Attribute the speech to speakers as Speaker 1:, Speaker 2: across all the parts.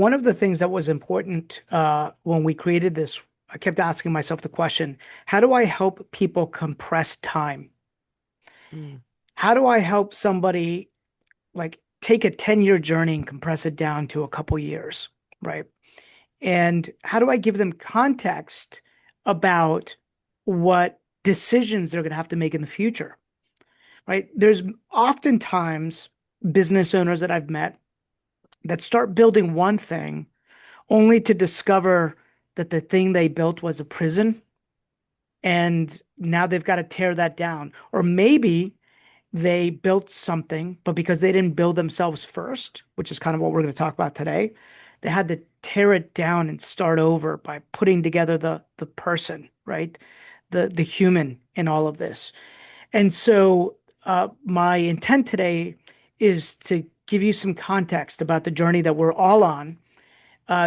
Speaker 1: one of the things that was important when we created this, I kept asking myself the question, how do I help people compress time?
Speaker 2: Mm,
Speaker 1: How do I help somebody like take a 10-year journey and compress it down to a couple years, right? And how do I give them context about what decisions they're going to have to make in the future, right? There's oftentimes business owners that I've met that start building one thing only to discover that the thing they built was a prison and now they've got to tear that down. Or maybe they built something, but because they didn't build themselves first, which is kind of what we're going to talk about today, they had to tear it down and start over by putting together the person, right? The human in all of this. And so my intent today is to give you some context about the journey that we're all on,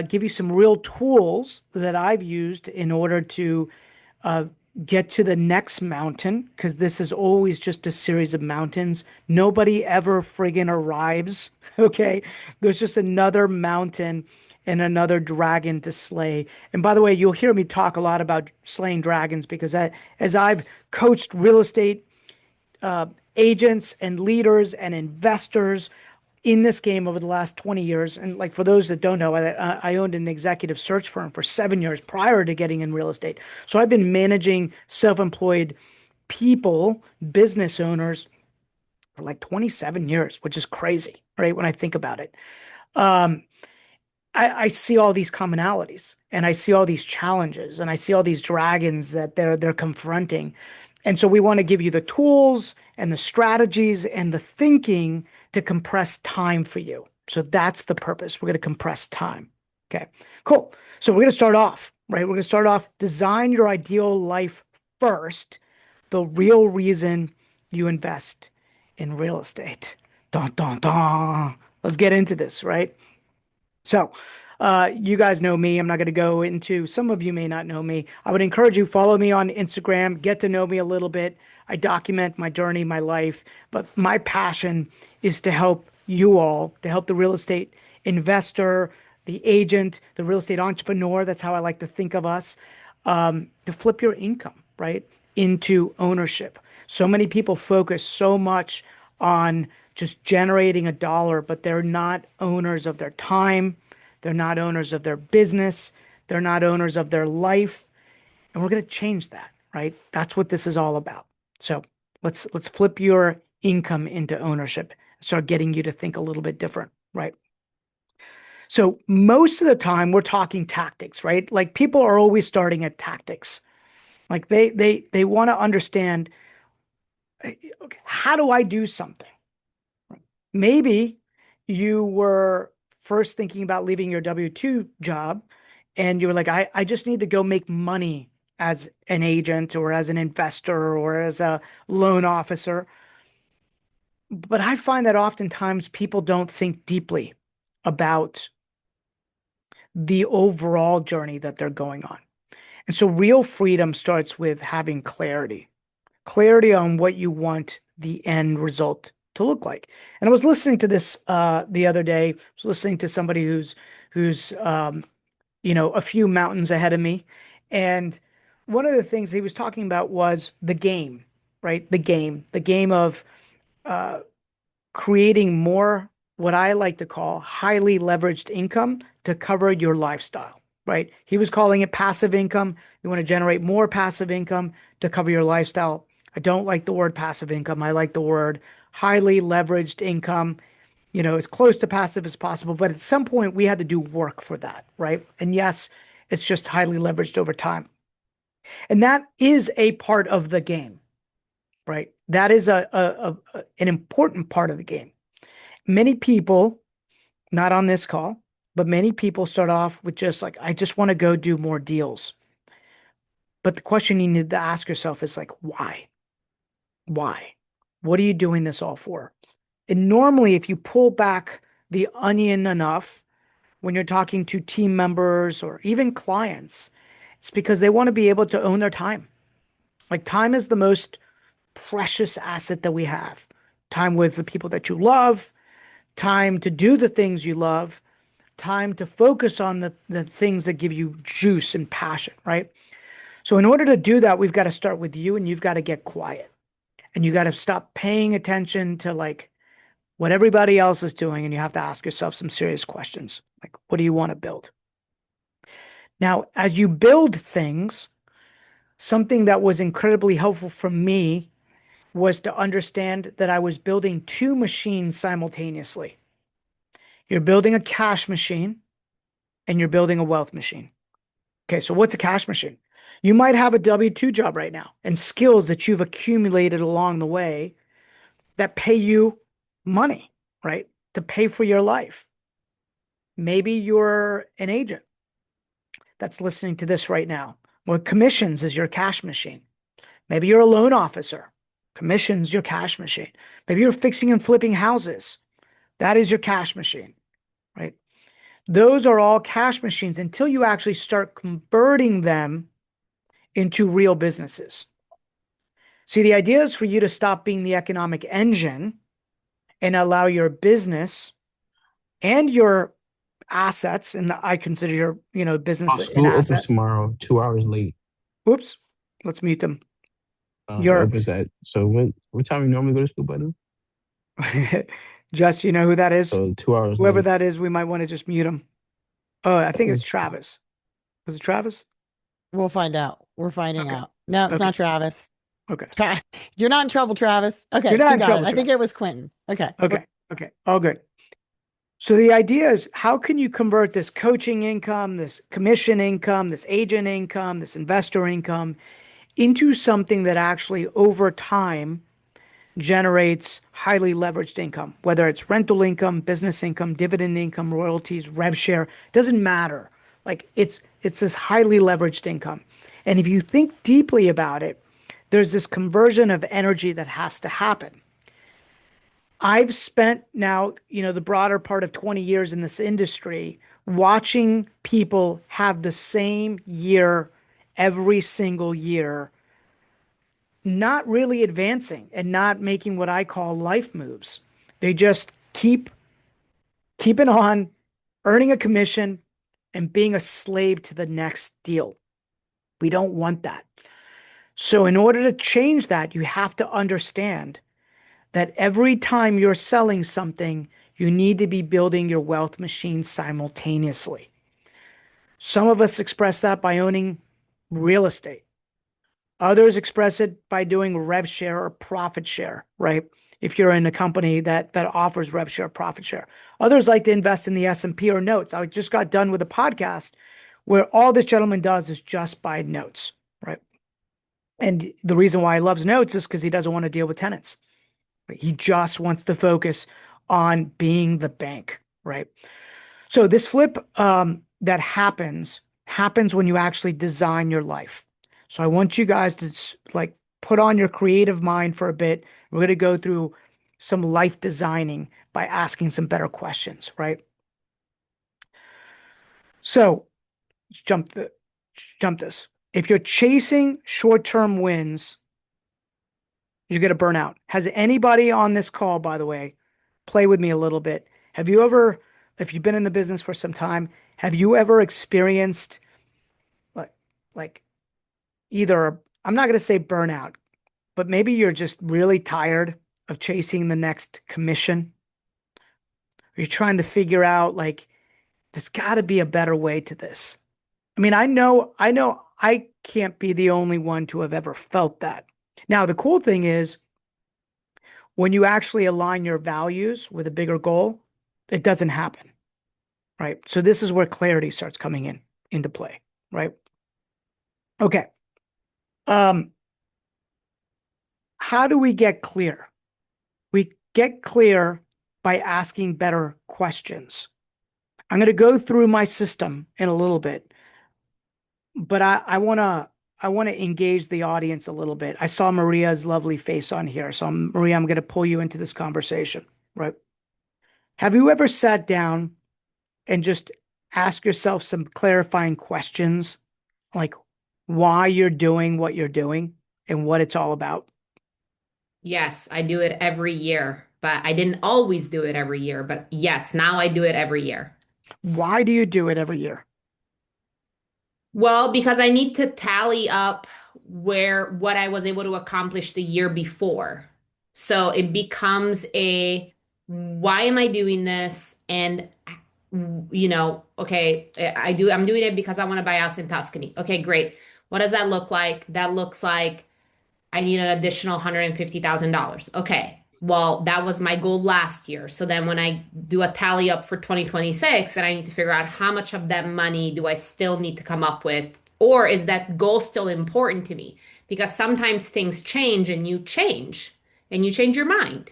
Speaker 1: give you some real tools that I've used in order to uh, get to the next mountain, because this is always just a series of mountains. Nobody ever friggin' arrives. Okay. There's just another mountain and another dragon to slay. And by the way, you'll hear me talk a lot about slaying dragons because as I've coached real estate uh, agents and leaders and investors in this game over the last 20 years. And like for those that don't know, I owned an executive search firm for 7 years prior to getting in real estate. So I've been managing self-employed people, business owners for like 27 years, which is crazy, right? When I think about it. Um, I see all these commonalities and I see all these challenges and I see all these dragons that they're confronting. And so we want to give you the tools and the strategies and the thinking to compress time for you. So that's the purpose. We're going to compress time. Okay, cool. So we're going to start off, right? We're going to start off design your ideal life first, the real reason you invest in real estate. Dun, dun, dun. Let's get into this, right? So, you guys know me. I'm not going to go into, some of you may not know me. I would encourage you, follow me on Instagram, get to know me a little bit. I document my journey, my life, but my passion is to help you all, to help the real estate investor, the agent, the real estate entrepreneur. That's how I like to think of us, to flip your income, right, into ownership. So many people focus so much on just generating a dollar, but they're not owners of their time. They're not owners of their business. They're not owners of their life. And we're going to change that, right? That's what this is all about. So let's flip your income into ownership. Start getting you to think a little bit different, right? So most of the time we're talking tactics, right? Like people are always starting at tactics. Like they want to understand, okay, how do I do something? Maybe you were first thinking about leaving your W-2 job and you were like, I just need to go make money as an agent or as an investor or as a loan officer. But I find that oftentimes people don't think deeply about the overall journey that they're going on. And so real freedom starts with having clarity, clarity on what you want the end result to look like. And I was listening to this the other day. I was listening to somebody who's a few mountains ahead of me, and one of the things he was talking about was the game, right? The game of uh, creating more what I like to call highly leveraged income to cover your lifestyle, right? He was calling it passive income. You want to generate more passive income to cover your lifestyle. I don't like the word passive income. I like the word highly leveraged income, as close to passive as possible. But at some point, we had to do work for that, right? And yes, it's just highly leveraged over time. And that is a part of the game, right? That is an important part of the game. Many people, not on this call, but many people start off with just like, I just want to go do more deals. But the question you need to ask yourself is like, why? Why? What are you doing this all for? And normally, if you pull back the onion enough when you're talking to team members or even clients, it's because they want to be able to own their time. Like, time is the most precious asset that we have. Time with the people that you love, time to do the things you love, time to focus on the things that give you juice and passion, right? So in order to do that, we've got to start with you and you've got to get quiet and you got to stop paying attention to like what everybody else is doing. And you have to ask yourself some serious questions. Like, what do you want to build? Now, as you build things, something that was incredibly helpful for me was to understand that I was building two machines simultaneously. You're building a cash machine and you're building a wealth machine. Okay, so what's a cash machine? You might have a W-2 job right now and skills that you've accumulated along the way that pay you money, right? To pay for your life. Maybe you're an agent that's listening to this right now. Well, commissions is your cash machine. Maybe you're a loan officer. Commissions your cash machine. Maybe you're fixing and flipping houses. That is your cash machine, right? Those are all cash machines until you actually start converting them into real businesses. See, the idea is for you to stop being the economic engine and allow your business and your assets, and I consider your,
Speaker 2: Oh,
Speaker 1: business an
Speaker 2: school opens
Speaker 1: asset.
Speaker 2: tomorrow, 2 hours late.
Speaker 1: Oops, let's mute them.
Speaker 2: It
Speaker 1: Your
Speaker 2: opens at so what time you normally go to school, buddy?
Speaker 1: Just, you know who that is?
Speaker 2: So 2 hours
Speaker 1: Whoever
Speaker 2: late.
Speaker 1: that is, we might want to just mute him. Oh, I think it's
Speaker 2: Cool.
Speaker 1: Travis. Was it Travis?
Speaker 3: We'll find out. We're finding
Speaker 1: Okay.
Speaker 3: out. No, it's
Speaker 1: Okay.
Speaker 3: not Travis.
Speaker 1: Okay.
Speaker 3: You're not in trouble, Travis.
Speaker 1: You're
Speaker 3: Okay,
Speaker 1: not
Speaker 3: you
Speaker 1: in
Speaker 3: got it.
Speaker 1: trouble,
Speaker 3: I think
Speaker 1: Travis.
Speaker 3: it was Quentin. Okay.
Speaker 1: Okay. Okay. All good. So the idea is how can you convert this coaching income, this commission income, this agent income, this investor income into something that actually over time generates highly leveraged income, whether it's rental income, business income, dividend income, royalties, rev share, doesn't matter. Like it's this highly leveraged income. And if you think deeply about it, there's this conversion of energy that has to happen. I've spent now, the broader part of 20 years in this industry watching people have the same year every single year, not really advancing and not making what I call life moves. They just keeping on earning a commission and being a slave to the next deal. We don't want that. So in order to change that, you have to understand that every time you're selling something, you need to be building your wealth machine simultaneously. Some of us express that by owning real estate. Others express it by doing rev share or profit share, right? If you're in a company that offers rev share, profit share. Others like to invest in the S&P or notes. I just got done with a podcast where all this gentleman does is just buy notes, right? And the reason why he loves notes is because he doesn't want to deal with tenants. Right? He just wants to focus on being the bank, right? So this flip that happens when you actually design your life. So I want you guys to like put on your creative mind for a bit. We're going to go through some life designing by asking some better questions, right? So jump the jump this. If you're chasing short-term wins, you're going to burn out. Has anybody on this call, by the way, play with me a little bit? Have you ever, if you've been in the business for some time, have you ever experienced like like either, I'm not going to say burnout, but maybe you're just really tired of chasing the next commission? Or you're trying to figure out like there's got to be a better way to this. I mean, I know I can't be the only one to have ever felt that. Now, the cool thing is when you actually align your values with a bigger goal, it doesn't happen, right? So this is where clarity starts coming into play, right? Okay. Um, how do we get clear? We get clear by asking better questions. I'm going to go through my system in a little bit, but I want to engage the audience a little bit. I saw Maria's lovely face on here. So Maria, I'm going to pull you into this conversation, right? Have you ever sat down and just ask yourself some clarifying questions like why you're doing what you're doing and what it's all about?
Speaker 4: Yes, I do it every year, but I didn't always do it every year. But yes, now I do it every year.
Speaker 1: Why do you do it every year?
Speaker 4: Well, because I need to tally up what I was able to accomplish the year before. So it becomes a why am I doing this? And okay, I'm doing it because I want to buy a house in Tuscany. Okay, great. What does that look like? That looks like I need an additional $150,000. Okay. Well, that was my goal last year. So then when I do a tally up for 2026 and I need to figure out how much of that money do I still need to come up with, or is that goal still important to me? Because sometimes things change and you change your mind.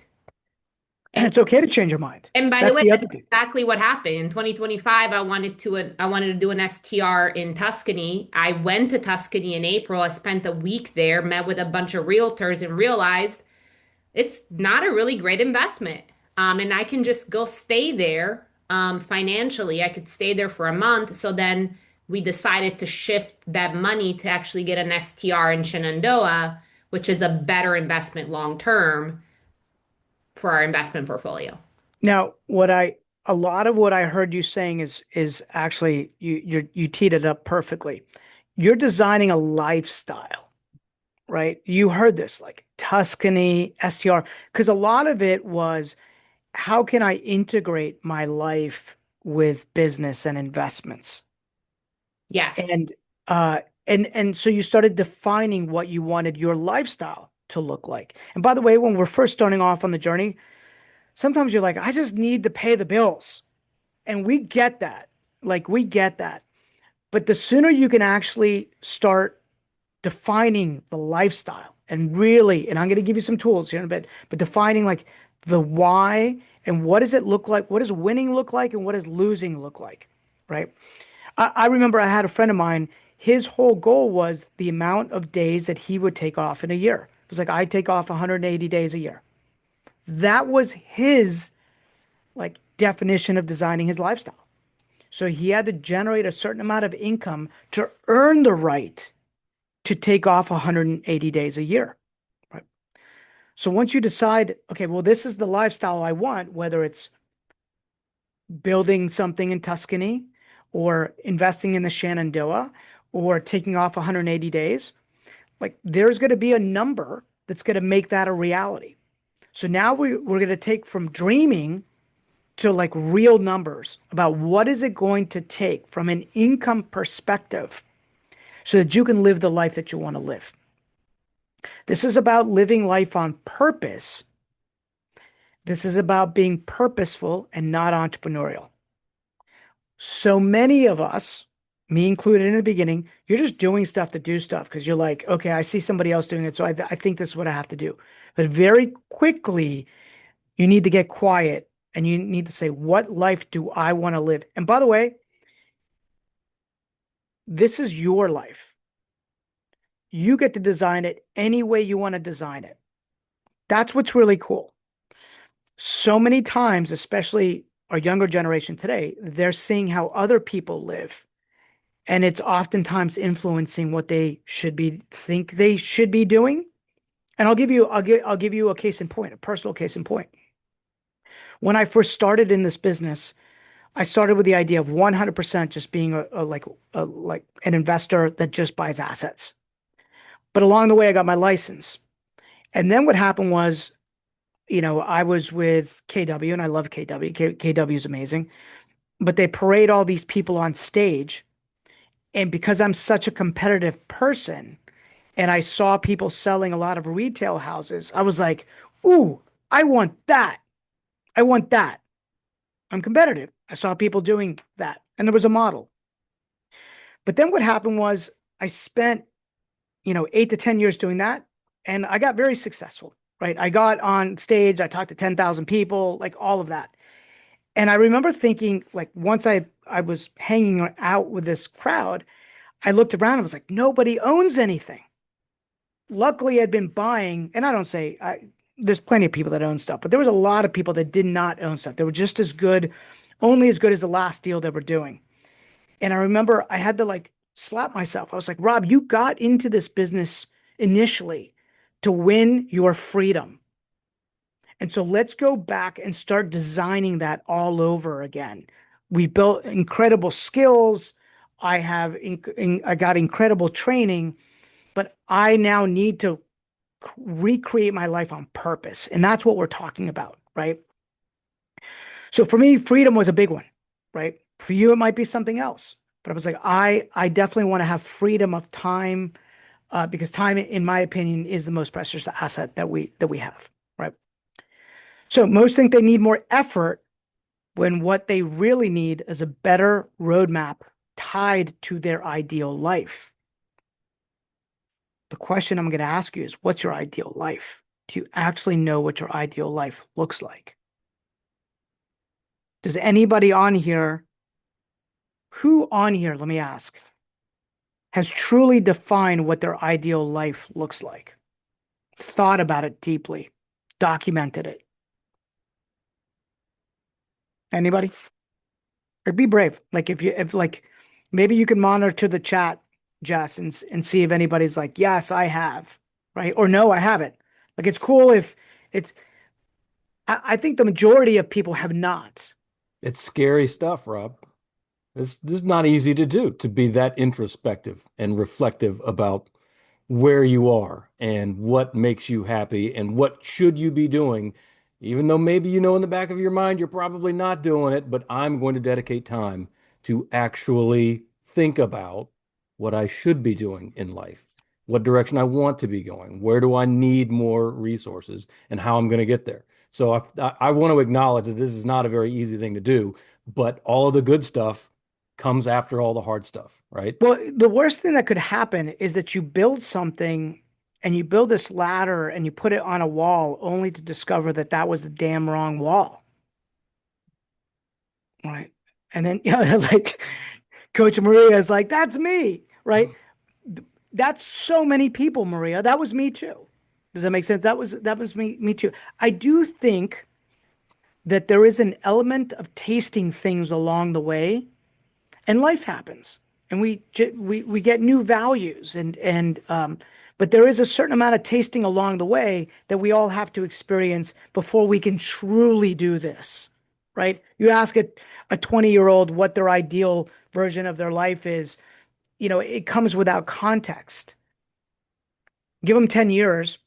Speaker 1: And
Speaker 4: And
Speaker 1: it's okay to change your mind.
Speaker 4: and by the
Speaker 1: That's
Speaker 4: way,
Speaker 1: the
Speaker 4: that's
Speaker 1: other thing.
Speaker 4: exactly what happened. In 2025, I wanted to do an STR in Tuscany. I went to Tuscany in April. I spent a week there, met with a bunch of realtors and realized it's not a really great investment. And I can just go stay there financially. I could stay there for a month. So then we decided to shift that money to actually get an STR in Shenandoah, which is a better investment long term for our investment portfolio.
Speaker 1: Now, a lot of what I heard you saying is actually you teed it up perfectly. You're designing a lifestyle, right? You heard this like Tuscany, STR, because a lot of it was how can I integrate my life with business and investments?
Speaker 4: Yes.
Speaker 1: And and so you started defining what you wanted your lifestyle to look like. And by the way, when we're first starting off on the journey, sometimes you're like, I just need to pay the bills. And we get that. Like we get that. But the sooner you can actually start defining the lifestyle and really, and I'm going to give you some tools here in a bit, but defining like the why and what does it look like? What does winning look like? And what does losing look like? Right. I remember I had a friend of mine, his whole goal was the amount of days that he would take off in a year. It was like, I take off 180 days a year. That was his like definition of designing his lifestyle. So he had to generate a certain amount of income to earn the right to take off 180 days a year. Right. So once you decide, okay, well, this is the lifestyle I want, whether it's building something in Tuscany or investing in the Shenandoah or taking off 180 days, like there's going to be a number that's going to make that a reality. So now we're going to take from dreaming to like real numbers about what is it going to take from an income perspective so that you can live the life that you want to live. This is about living life on purpose. This is about being purposeful and not entrepreneurial. So many of us, me included in the beginning, you're just doing stuff to do stuff because you're like, okay, I see somebody else doing it, so I think this is what I have to do. But very quickly, you need to get quiet and you need to say, what life do I want to live? And by the way, this is your life. You get to design it any way you want to design it. That's what's really cool. So many times, especially our younger generation today, they're seeing how other people live. And it's oftentimes influencing what they should be think they should be doing. And I'll give you a case in point, a personal case in point. When I first started in this business, I started with the idea of 100% just being like an investor that just buys assets. But along the way, I got my license. And then what happened was, I was with KW and I love KW. KW is amazing. But they parade all these people on stage. And because I'm such a competitive person and I saw people selling a lot of retail houses, I was like, ooh, I want that. I want that. I'm competitive. I saw people doing that. And there was a model. But then what happened was I spent, 8 to 10 years doing that. And I got very successful, right? I got on stage, I talked to 10,000 people, like all of that. And I remember thinking, like, once I was hanging out with this crowd, I looked around and was like, nobody owns anything. Luckily, I'd been buying, and I don't say there's plenty of people that own stuff, but there was a lot of people that did not own stuff. They were just as good, only as good as the last deal they were doing. And I remember I had to like slap myself. I was like, Rob, you got into this business initially to win your freedom. And so let's go back and start designing that all over again. we've built incredible skills. I got incredible training, but I now need to recreate my life on purpose. And that's what we're talking about, right? So for me, freedom was a big one, right? For you, it might be something else. But I was like, I definitely want to have freedom of time, because time, in my opinion, is the most precious asset that we have, right? So most think they need more effort when what they really need is a better roadmap tied to their ideal life. The question I'm going to ask you is, what's your ideal life? Do you actually know what your ideal life looks like? Does anybody on here, who on here, let me ask, has truly defined what their ideal life looks like? Thought about it deeply, documented it. Anybody? Or be brave. Like if like maybe you can monitor the chat, Jess, and see if anybody's like, yes, I have, right? Or no, I haven't. Like it's cool if it's I think the majority of people have not.
Speaker 5: It's scary stuff, Rob. This is not easy to do, to be that introspective and reflective about where you are and what makes you happy and what should you be doing, even though maybe you know in the back of your mind you're probably not doing it, but I'm going to dedicate time to actually think about what I should be doing in life, what direction I want to be going, where do I need more resources, and how I'm going to get there. So I want to acknowledge that this is not a very easy thing to do, but all of the good stuff comes after all the hard stuff, right?
Speaker 1: Well, the worst thing that could happen is that you build something and you build this ladder and you put it on a wall only to discover that that was the damn wrong wall. Right. And then, like Coach Maria is like, that's me, right? That's so many people, Maria. That was me too. Does that make sense? That was me too. I do think that there is an element of tasting things along the way, and life happens, and we get new values, but there is a certain amount of tasting along the way that we all have to experience before we can truly do this, right? You ask a 20-year-old what their ideal version of their life is, it comes without context. Give them 10 years,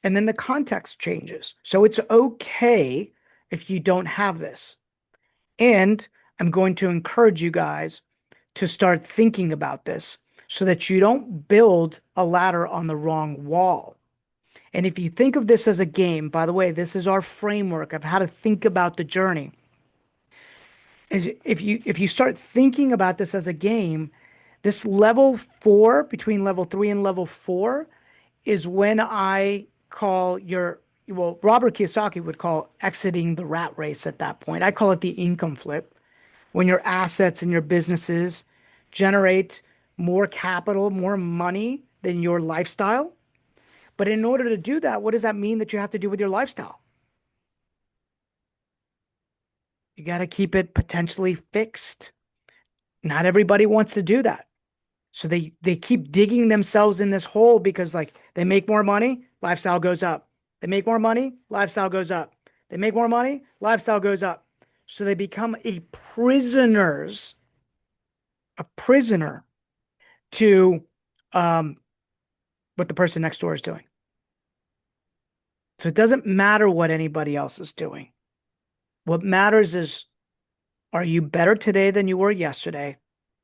Speaker 1: and then the context changes. So it's okay if you don't have this. And I'm going to encourage you guys to start thinking about this so that you don't build a ladder on the wrong wall. And if you think of this as a game, by the way, this is our framework of how to think about the journey. If you start thinking about this as a game, this level 4, between level 3 and level 4, is when I call well, Robert Kiyosaki would call exiting the rat race at that point. I call it the income flip, when your assets and your businesses generate more capital, more money than your lifestyle. But in order to do that, what does that mean that you have to do with your lifestyle? You got to keep it potentially fixed. Not everybody wants to do that. So they keep digging themselves in this hole because like they make more money, lifestyle goes up. They make more money, lifestyle goes up. They make more money, lifestyle goes up. So they become a prisoner to what the person next door is doing. So it doesn't matter what anybody else is doing. What matters is, are you better today than you were yesterday?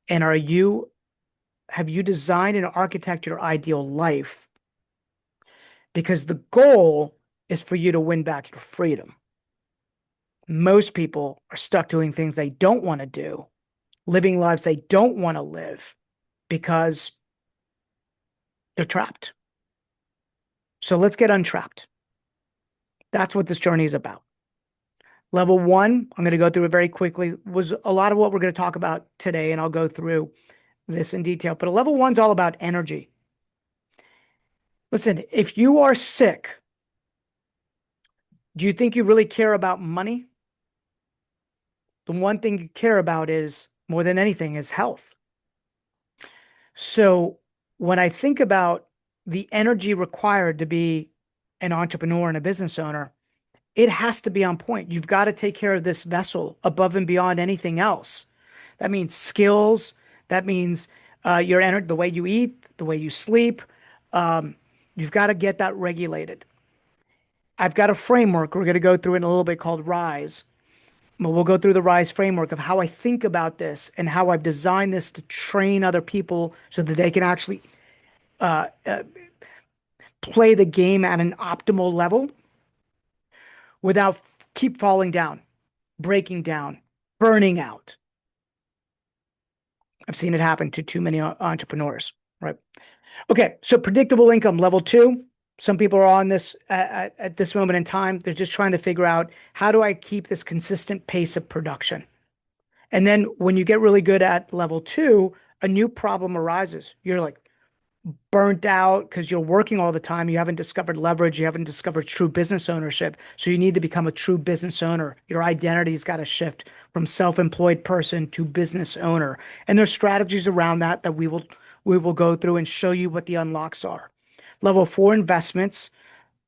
Speaker 1: And have you designed and architected your ideal life? Because the goal is for you to win back your freedom. Most people are stuck doing things they don't want to do, living lives they don't want to live because they're trapped. So let's get untrapped. That's what this journey is about. Level 1, I'm going to go through it very quickly, was a lot of what we're going to talk about today, and I'll go through this in detail. But level 1's all about energy. Listen, if you are sick, do you think you really care about money? The one thing you care about is, more than anything, is health. So when I think about the energy required to be an entrepreneur and a business owner, it has to be on point. You've got to take care of this vessel above and beyond anything else. That means skills. That means the way you eat, the way you sleep. Um, you've got to get that regulated. I've got a framework we're going to go through in a little bit called RISE. We'll go through the RISE framework of how I think about this and how I've designed this to train other people so that they can actually uh, uh, play the game at an optimal level without keep falling down, breaking down, burning out. I've seen it happen to too many entrepreneurs, right? Okay, so predictable income level 2. Some people are on this at this moment in time. They're just trying to figure out, how do I keep this consistent pace of production? And then when you get really good at level 2, a new problem arises. You're like burnt out because you're working all the time. You haven't discovered leverage. You haven't discovered true business ownership. So you need to become a true business owner. Your identity's got to shift from self-employed person to business owner. And there's strategies around that that we will go through and show you what the unlocks are. Level 4 investments.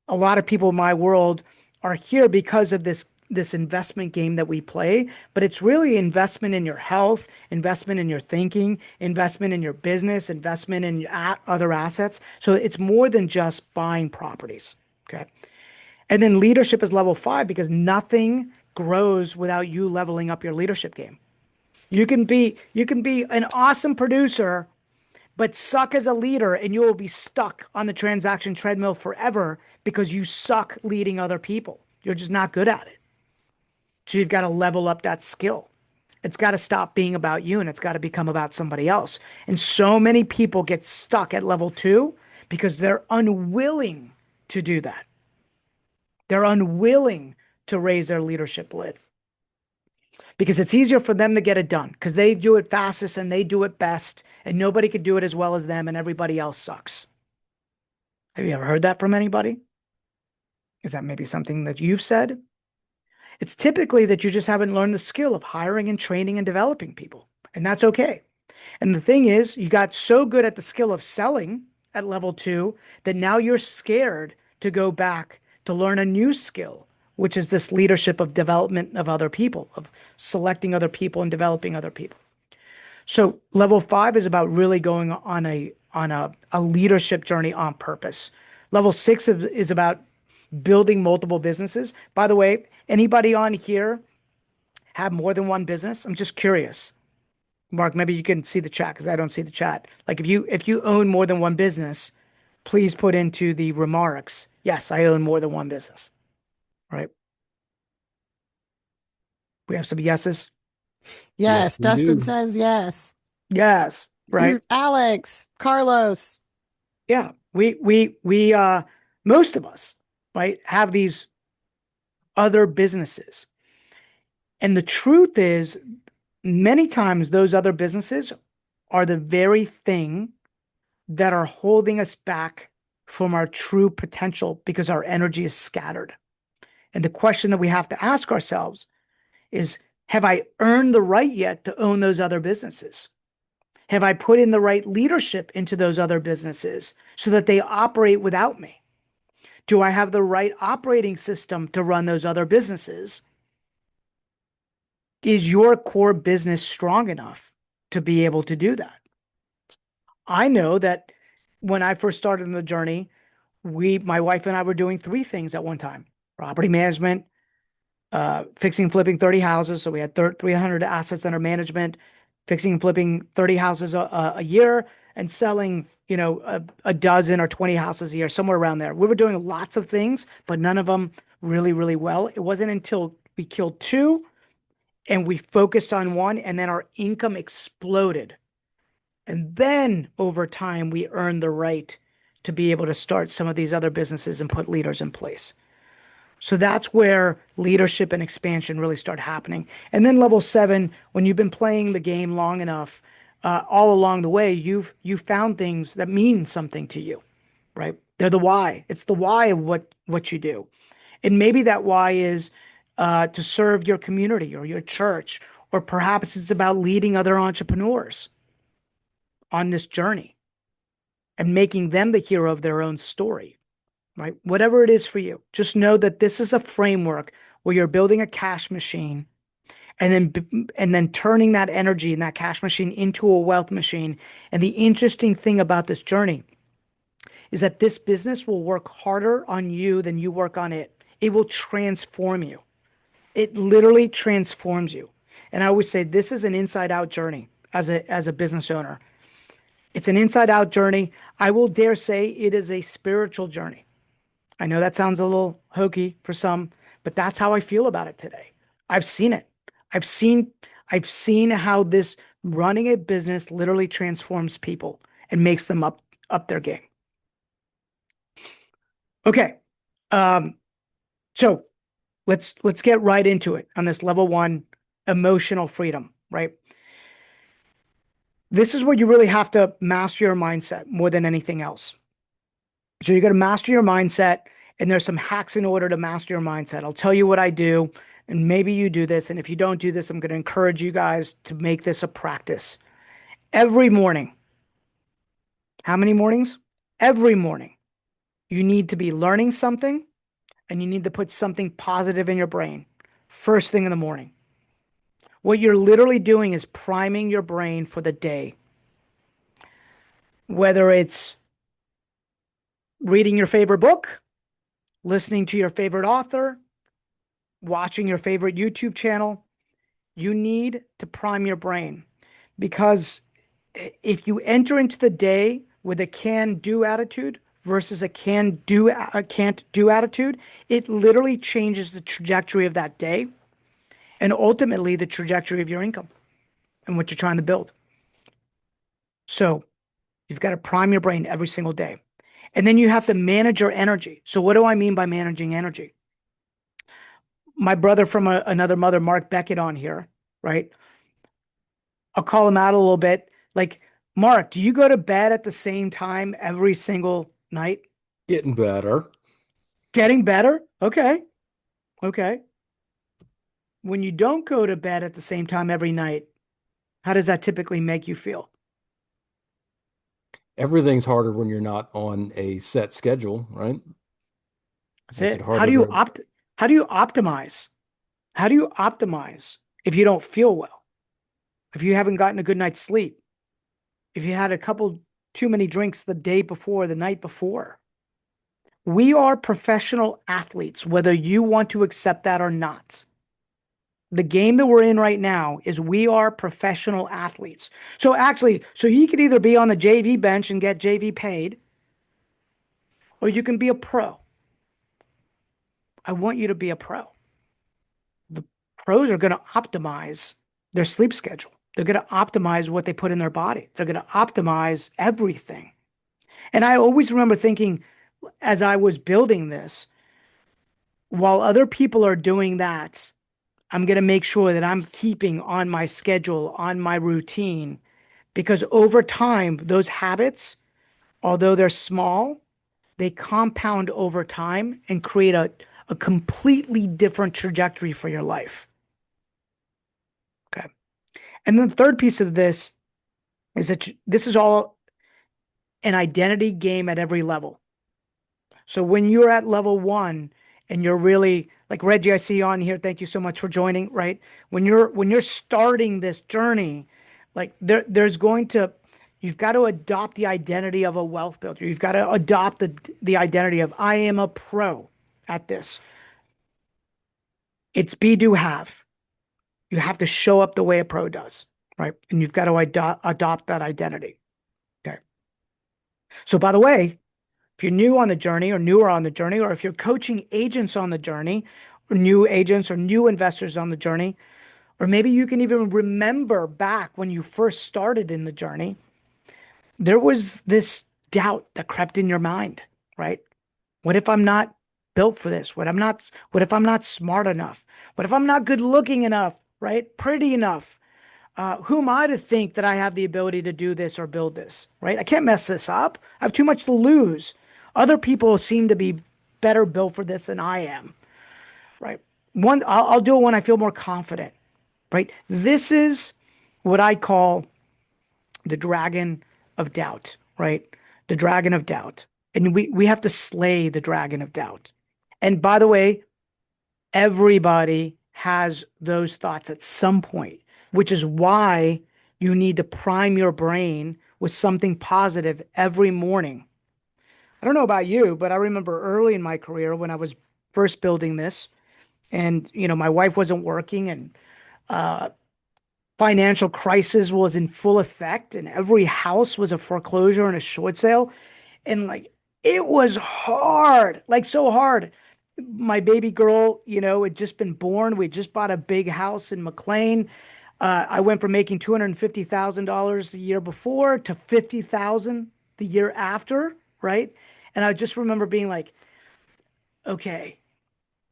Speaker 1: A lot of people in my world are here because of this investment game that we play, but it's really investment in your health, investment in your thinking, investment in your business, investment in other assets. So it's more than just buying properties. Okay. And then leadership is level 5 because nothing grows without you leveling up your leadership game. You can be an awesome producer but suck as a leader, and you will be stuck on the transaction treadmill forever because you suck leading other people. You're just not good at it. So you've got to level up that skill. It's got to stop being about you and it's got to become about somebody else. And so many people get stuck at level 2 because they're unwilling to do that. They're unwilling to raise their leadership lid because it's easier for them to get it done because they do it fastest and they do it best, and nobody could do it as well as them, and everybody else sucks. Have you ever heard that from anybody? Is that maybe something that you've said? It's typically that you just haven't learned the skill of hiring and training and developing people, and that's okay. And the thing is, you got so good at the skill of selling at level 2 that now you're scared to go back to learn a new skill, which is this leadership of development of other people, of selecting other people and developing other people. So level 5 is about really going on a leadership journey on purpose. Level 6 is about building multiple businesses. By the way, anybody on here have more than one business? I'm just curious. Mark, maybe you can see the chat because I don't see the chat. Like if you own more than one business, please put into the remarks, yes, I own more than one business. Right? We have some yeses.
Speaker 3: Yes,
Speaker 5: we
Speaker 3: Dustin
Speaker 5: do.
Speaker 3: says yes.
Speaker 1: Yes, right.
Speaker 3: Alex, Carlos.
Speaker 1: Yeah. We most of us, right, have these other businesses. And the truth is, many times those other businesses are the very thing that are holding us back from our true potential because our energy is scattered. And the question that we have to ask ourselves is, have I earned the right yet to own those other businesses? Have I put in the right leadership into those other businesses so that they operate without me? Do I have the right operating system to run those other businesses? Is your core business strong enough to be able to do that? I know that when I first started on the journey, my wife and I were doing 3 things at one time: property management, fixing and flipping 30 houses. So we had 300 assets under management, fixing and flipping 30 houses a year, and selling, a dozen or 20 houses a year, somewhere around there. We were doing lots of things, but none of them really, really well. It wasn't until we killed 2 and we focused on one, and then our income exploded. And then over time, we earned the right to be able to start some of these other businesses and put leaders in place. So that's where leadership and expansion really start happening. And then level 7, when you've been playing the game long enough, all along the way, you've found things that mean something to you, right? They're the why. It's the why of what you do. And maybe that why is to serve your community or your church, or perhaps it's about leading other entrepreneurs on this journey and making them the hero of their own story, right? Whatever it is for you, just know that this is a framework where you're building a cash machine and then turning that energy and that cash machine into a wealth machine. And the interesting thing about this journey is that this business will work harder on you than you work on it. It will transform you. It literally transforms you. And I always say this is an inside out journey as a business owner. It's an inside out journey. I will dare say it is a spiritual journey. I know that sounds a little hokey for some, but that's how I feel about it today. I've seen it. I've seen I've seen how this running a business literally transforms people and makes them up their game. Okay. Um, so let's get right into it on this level one, emotional freedom, right? This is where you really have to master your mindset more than anything else. So you got to master your mindset, and there's some hacks in order to master your mindset. I'll tell you what I do, and maybe you do this. And if you don't do this, I'm going to encourage you guys to make this a practice. Every morning, how many mornings? Every morning, you need to be learning something, and you need to put something positive in your brain first thing in the morning. What you're literally doing is priming your brain for the day. Whether it's reading your favorite book, listening to your favorite author, watching your favorite YouTube channel, you need to prime your brain, because if you enter into the day with a can-do attitude versus a can't do attitude, it literally changes the trajectory of that day and ultimately the trajectory of your income and what you're trying to build. So you've got to prime your brain every single day. And then you have to manage your energy. So what do I mean by managing energy? My brother from another mother, Mark Beckett, on here, right? I'll call him out a little bit. Like, Mark, do you go to bed at the same time every single night?
Speaker 5: Getting better.
Speaker 1: Getting better? Okay. Okay. When you don't go to bed at the same time every night, how does that typically make you feel?
Speaker 5: Everything's harder when you're not on a set schedule, right?
Speaker 1: That's
Speaker 5: Makes it
Speaker 1: it. How
Speaker 5: harder
Speaker 1: do you
Speaker 5: to.
Speaker 1: how do you optimize? How do you optimize if you don't feel well? If you haven't gotten a good night's sleep? If you had a couple too many drinks the day before, the night before? We are professional athletes, whether you want to accept that or not. The game that we're in right now is we are professional athletes. So actually, so you could either be on the JV bench and get JV paid, or you can be a pro. I want you to be a pro. The pros are going to optimize their sleep schedule. They're going to optimize what they put in their body. They're going to optimize everything. And I always remember thinking, as I was building this, while other people are doing that, I'm going to make sure that I'm keeping on my schedule, on my routine, because over time, those habits, although they're small, they compound over time and create a completely different trajectory for your life. Okay. And then the third piece of this is that this is all an identity game at every level. So when you're at level one and you're really like Reggie, I see you on here. Thank you so much for joining, right? When you're starting this journey, like you've got to adopt the identity of a wealth builder. You've got to adopt the identity of I am a pro at this. It's be, do, have. You have to show up the way a pro does, right? And you've got to adopt that identity. Okay. So by the way, if you're new on the journey or newer on the journey, or if you're coaching agents on the journey, or new agents or new investors on the journey, or maybe you can even remember back when you first started in the journey, there was this doubt that crept in your mind, right? What if I'm not built for this? What if I'm not smart enough? What if I'm not good looking enough, right? Pretty enough? Who am I to think that I have the ability to do this or build this, right? I can't mess this up. I have too much to lose. Other people seem to be better built for this than I am, right? I'll do it when I feel more confident, right? This is what I call the dragon of doubt, right? The dragon of doubt. And we have to slay the dragon of doubt. And by the way, everybody has those thoughts at some point, which is why you need to prime your brain with something positive every morning. I don't know about you, but I remember early in my career when I was first building this, and my wife wasn't working, and uh, financial crisis was in full effect, and every house was a foreclosure and a short sale, and like it was hard, like so hard. My baby girl, had just been born. We just bought a big house in McLean. I went from making $250,000 the year before to 50,000 the year after, right? And I just remember being like, okay,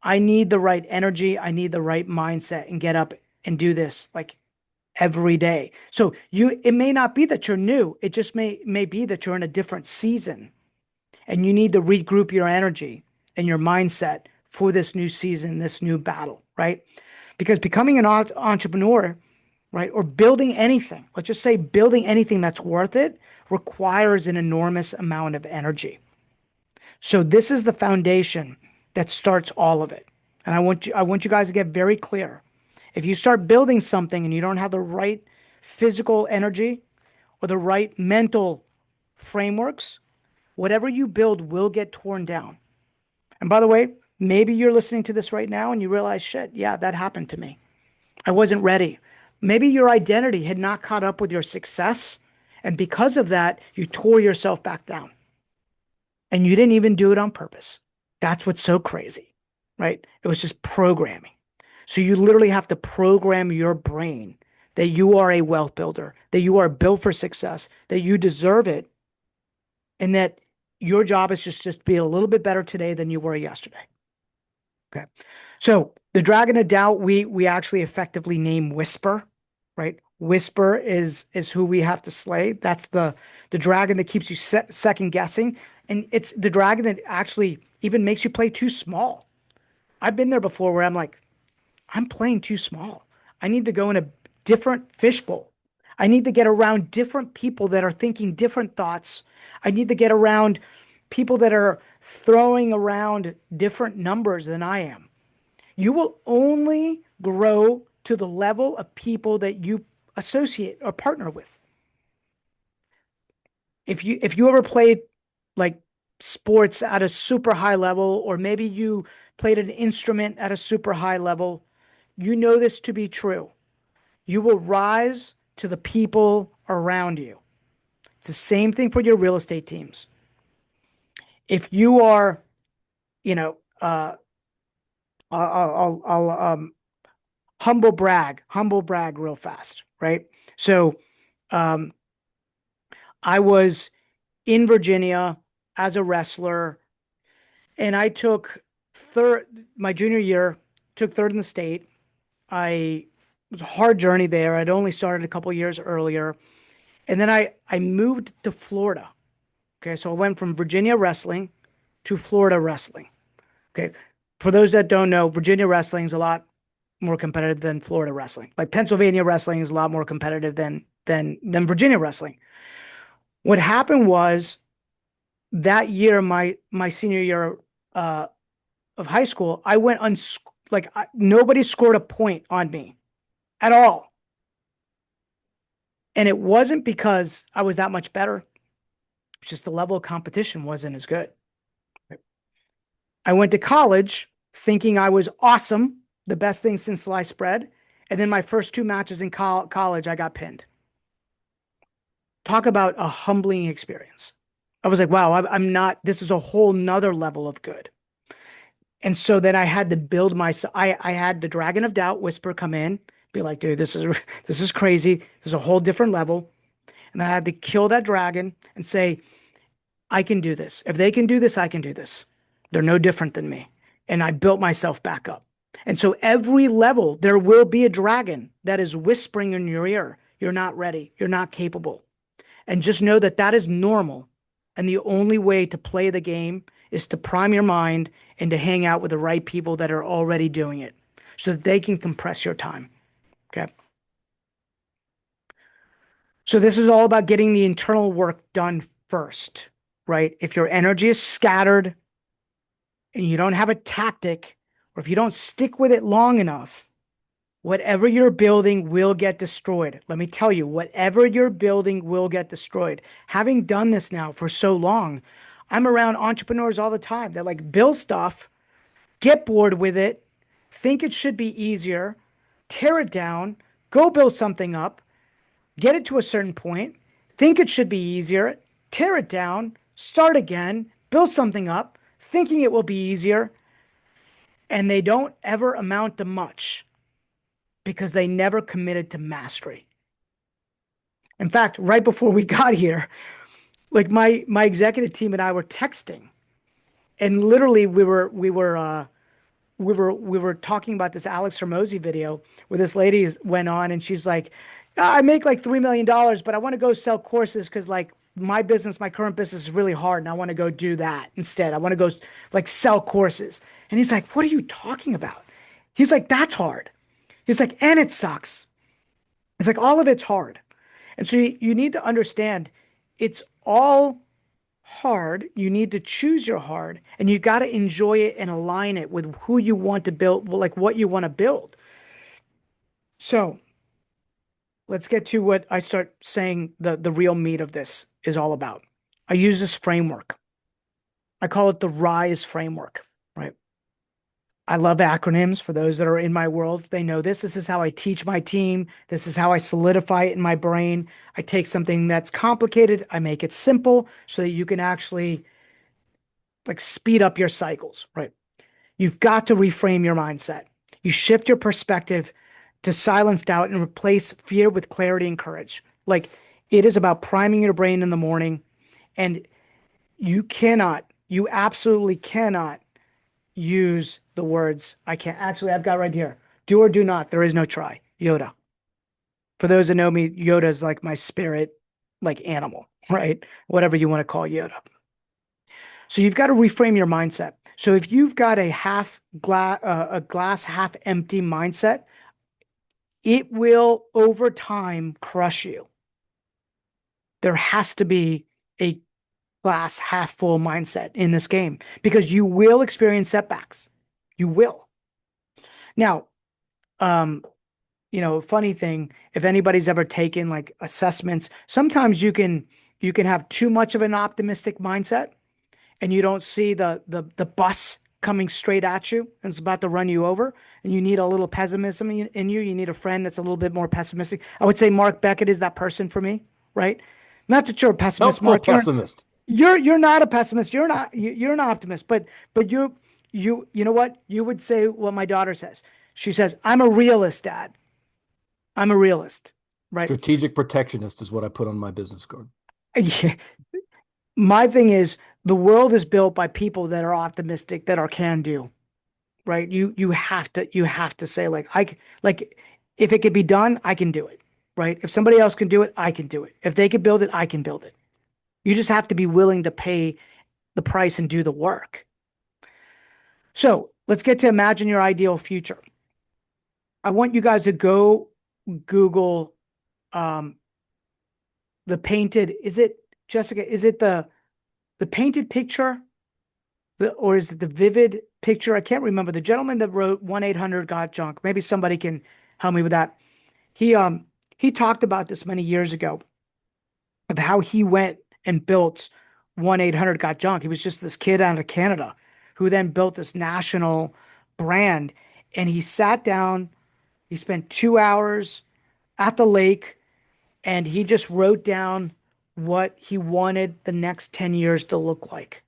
Speaker 1: I need the right energy, I need the right mindset, and get up and do this like every day. So it may not be that you're new. It just may be that you're in a different season, and you need to regroup your energy and your mindset for this new season, this new battle, right? Because becoming an entrepreneur, right, or building anything, let's just say building anything that's worth it, requires an enormous amount of energy. So this is the foundation that starts all of it. And I want you guys to get very clear. If you start building something and you don't have the right physical energy or the right mental frameworks, whatever you build will get torn down. And by the way, maybe you're listening to this right now and you realize, shit, yeah, that happened to me. I wasn't ready. Maybe your identity had not caught up with your success. And because of that, you tore yourself back down. And you didn't even do it on purpose. That's what's so crazy, right? It was just programming. So you literally have to program your brain that you are a wealth builder, that you are built for success, that you deserve it, and that your job is just be a little bit better today than you were yesterday. Okay. So the Dragon of Doubt, we actually effectively name Whisper, right? Whisper is who we have to slay. That's the dragon that keeps you second guessing. And it's the dragon that actually even makes you play too small. I've been there before where I'm like, I'm playing too small. I need to go in a different fishbowl. I need to get around different people that are thinking different thoughts. I need to get around people that are throwing around different numbers than I am. You will only grow to the level of people that you associate or partner with. If you ever played like sports at a super high level, or maybe you played an instrument at a super high level, you know this to be true. You will rise to the people around you. It's the same thing for your real estate teams. If you are, you know, I'll humble brag real fast, right? So, um, I was in Virginia as a wrestler, and I took third my junior year, took third in the state. It was a hard journey there. I'd only started a couple years earlier. And then I moved to Florida. Okay, so I went from Virginia wrestling to Florida wrestling. Okay. For those that don't know, Virginia wrestling is a lot more competitive than Florida wrestling. Like Pennsylvania wrestling is a lot more competitive than Virginia wrestling. What happened was that year, my senior year uh, of high school, I went nobody scored a point on me at all. And it wasn't because I was that much better. It's just the level of competition wasn't as good. I went to college thinking I was awesome, the best thing since sliced bread. And then my first two matches in college, I got pinned. Talk about a humbling experience. I was like, wow, I'm not, this is a whole nother level of good. And so then I had to build myself. I had the Dragon of Doubt Whisper come in, be like, dude, this is crazy. This is a whole different level. And then I had to kill that dragon and say, I can do this. If they can do this, I can do this. They're no different than me. And I built myself back up. And so every level, there will be a dragon that is whispering in your ear. You're not ready. You're not capable. And just know that that is normal. And the only way to play the game is to prime your mind and to hang out with the right people that are already doing it so that they can compress your time. Okay. So this is all about getting the internal work done first, right? If your energy is scattered and you don't have a tactic, or if you don't stick with it long enough, Whatever you're building will get destroyed. Let me tell you, whatever you're building will get destroyed. Having done this now for so long, I'm around entrepreneurs all the time. They're like, build stuff, get bored with it, think it should be easier, tear it down, go build something up, get it to a certain point, think it should be easier, tear it down, start again, build something up, thinking it will be easier, and they don't ever amount to much because they never committed to mastery. In fact, right before we got here, like my executive team and I were texting, and literally we were talking about this Alex Hermosi video where this lady went on and she's like, "Ah, I make like $3 million, but I want to go sell courses because like my current business is really hard, and I want to go do that instead. I want to go like sell courses." And he's like, "What are you talking about?" He's like, "That's hard." He's like, "And it sucks." It's like all of it's hard. And so you need to understand it's all hard. You need to choose your hard, and you got to enjoy it and align it with who you want to build, like what you want to build. So let's get to what I start saying the real meat of this is all about. I use this framework. I call it the RISE framework, right? I love acronyms. For those that are in my world, they know this. This is how I teach my team. This is how I solidify it in my brain. I take something that's complicated, I make it simple so that you can actually like speed up your cycles, right? You've got to reframe your mindset. You shift your perspective to silence doubt and replace fear with clarity and courage. Like it is about priming your brain in the morning, and you absolutely cannot use the words, I can't. Actually, I've got right here. Do or do not. There is no try. Yoda. For those that know me, Yoda is like my spirit, like animal, right? Whatever you want to call Yoda. So you've got to reframe your mindset. So if you've got a glass half empty mindset, it will over time crush you. There has to be a glass half full mindset in this game because you will experience setbacks. You will. Now, um, funny thing, if anybody's ever taken like assessments, sometimes you can have too much of an optimistic mindset and you don't see the bus coming straight at you and it's about to run you over, and you need a little pessimism in you. You need a friend that's a little bit more pessimistic. I would say Mark Beckett is that person for me, right? Not that you're a pessimist,
Speaker 5: Helpful
Speaker 1: Mark.
Speaker 5: pessimist.
Speaker 1: You're not a pessimist. You're an optimist. But you know what? You would say what my daughter says. She says, "I'm a realist, Dad. I'm a realist." Right?
Speaker 5: Strategic protectionist is what I put on my business card.
Speaker 1: Yeah. My thing is the world is built by people that are optimistic, that are can do, right? You have to say like if it could be done, I can do it, right? If somebody else can do it, I can do it. If they could build it, I can build it. You just have to be willing to pay the price and do the work. So let's get to imagine your ideal future. I want you guys to go Google um, the painted, is it, Jessica, is it the painted picture? Or is it the vivid picture? I can't remember. The gentleman that wrote 1-800 Got Junk. Maybe somebody can help me with that. He talked about this many years ago of how he went and built 1-800 Got Junk. He was just this kid out of Canada who then built this national brand. And he sat down, he spent 2 hours at the lake, and he just wrote down what he wanted the next 10 years to look like.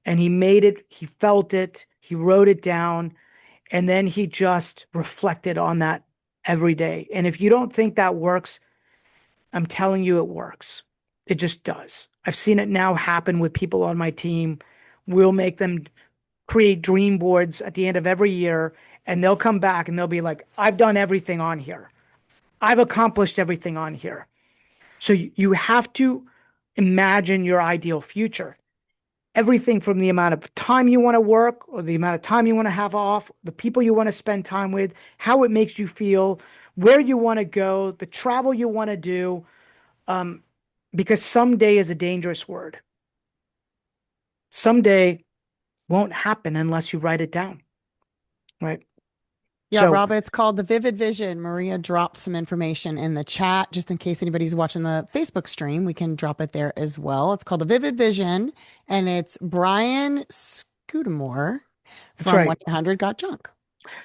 Speaker 1: And he made it, he felt it, he wrote it down, and then he just reflected on that every day. And if you don't think that works, I'm telling you it works. It just does. I've seen it now happen with people on my team. We'll make them create dream boards at the end of every year, and they'll come back and they'll be like, I've done everything on here. I've accomplished everything on here. So you have to imagine your ideal future. Everything from the amount of time you want to work or the amount of time you want to have off, the people you want to spend time with, how it makes you feel, where you want to go, the travel you want to do, because someday is a dangerous word. Someday won't happen unless you write it down, right?
Speaker 3: Yeah,
Speaker 1: So,
Speaker 3: Rob, it's called The Vivid Vision. Maria dropped some information in the chat just in case anybody's watching the Facebook stream. We can drop it there as well. It's called The Vivid Vision, and it's Brian Scudamore
Speaker 1: that's
Speaker 3: from
Speaker 1: right.
Speaker 3: 1-800 Got Junk.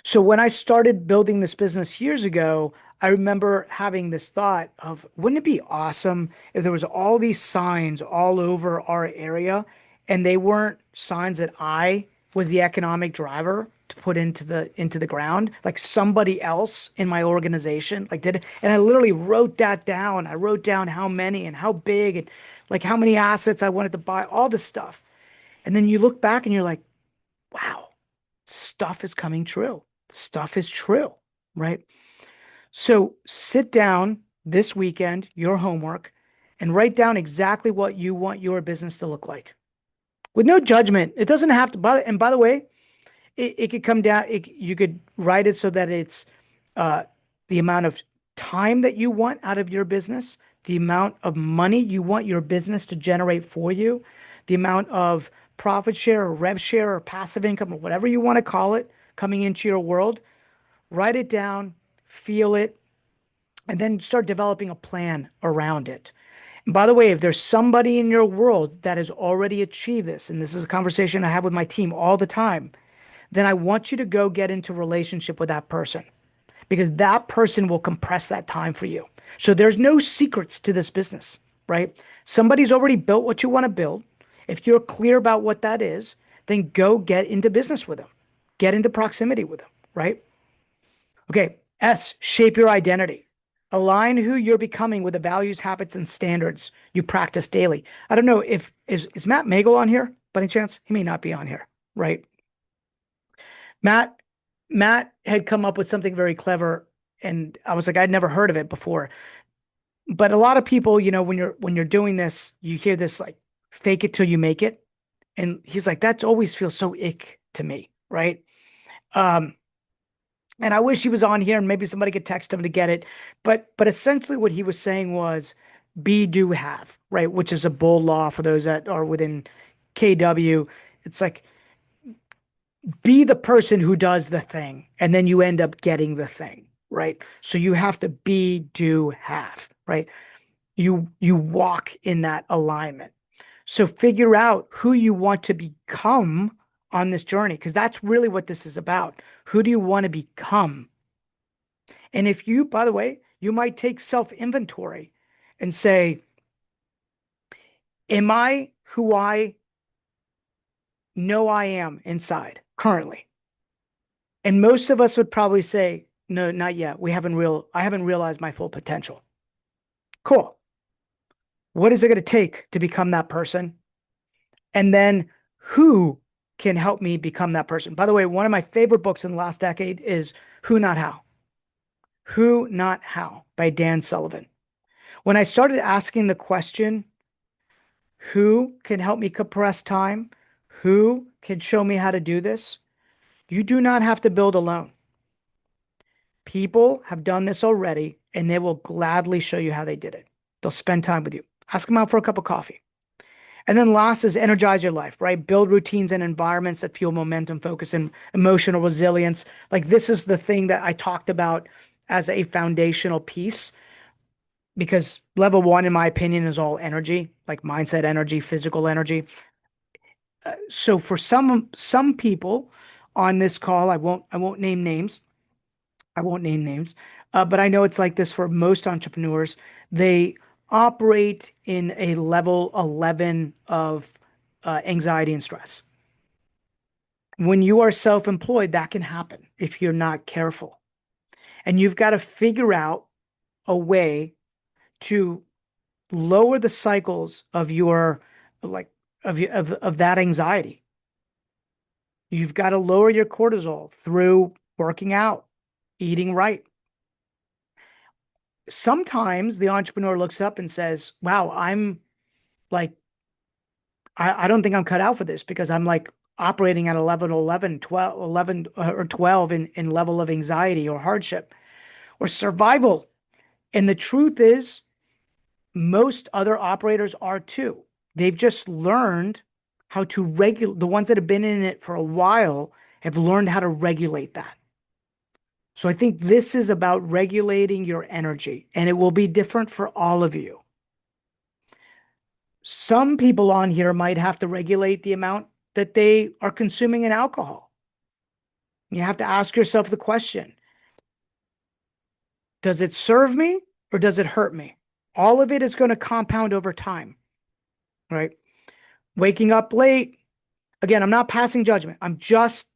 Speaker 1: So when I started building this business years ago, I remember having this thought of, wouldn't it be awesome if there was all these signs all over our area and they weren't signs that I was the economic driver to put into the ground, like somebody else in my organization like did it. And I literally wrote that down. I wrote down how many and how big and like how many assets I wanted to buy, all this stuff. And then you look back and you're like, wow, stuff is coming true. Stuff is true, right? So sit down this weekend, your homework, and write down exactly what you want your business to look like with no judgment. It doesn't have to, and by the way, it could come down, you could write it so that it's uh, the amount of time that you want out of your business, the amount of money you want your business to generate for you, the amount of profit share or rev share or passive income or whatever you want to call it coming into your world. Write it down, feel it, and then start developing a plan around it. And by the way, if there's somebody in your world that has already achieved this, and this is a conversation I have with my team all the time, then I want you to go get into relationship with that person because that person will compress that time for you. So there's no secrets to this business, right? Somebody's already built what you want to build. If you're clear about what that is, then go get into business with them. Get into proximity with them, right? Okay, S, shape your identity. Align who you're becoming with the values, habits, and standards you practice daily. I don't know if is Matt Magel on here by any chance? He may not be on here, right? Matt Matt had come up with something very clever, and I was like, I'd never heard of it before. But a lot of people, when you're doing this, you hear this like fake it till you make it. And he's like, that always feels so ick to me, right? Um, and I wish he was on here and maybe somebody could text him to get it. But essentially what he was saying was be, do, have, right? Which is a bull law for those that are within KW. It's like be the person who does the thing, and then you end up getting the thing, right? So you have to be, do, have, right? You walk in that alignment. So figure out who you want to become on this journey, because that's really what this is about. Who do you want to become? And if you, by the way, you might take self-inventory and say, am I who I know I am inside currently? And most of us would probably say, no, not yet. I haven't realized my full potential. Cool. What is it going to take to become that person? And then who can help me become that person? By the way, one of my favorite books in the last decade is Who Not How. Who Not How by Dan Sullivan. When I started asking the question, who can help me compress time? Who can show me how to do this? You do not have to build alone. People have done this already, and they will gladly show you how they did it. They'll spend time with you. Ask them out for a cup of coffee. And then last is energize your life, right? Build routines and environments that fuel momentum, focus, and emotional resilience. Like this is the thing that I talked about as a foundational piece, because level one, in my opinion, is all energy, like mindset energy, physical energy. So for some people on this call, I won't name names. I won't name names, but I know it's like this for most entrepreneurs. They operate in a level 11 of anxiety and stress. When you are self-employed, that can happen if you're not careful. And you've got to figure out a way to lower the cycles of your like of that anxiety. You've got to lower your cortisol through working out, eating right. Sometimes the entrepreneur looks up and says, wow, I'm like, I don't think I'm cut out for this because I'm like operating at a level 11, 12, 11 or 12 in level of anxiety or hardship or survival. And the truth is, most other operators are too. They've just learned how to regulate. The ones that have been in it for a while have learned how to regulate that. So I think this is about regulating your energy, and it will be different for all of you. Some people on here might have to regulate the amount that they are consuming in alcohol. You have to ask yourself the question, does it serve me or does it hurt me? All of it is going to compound over time, right? Waking up late. Again, I'm not passing judgment. I'm just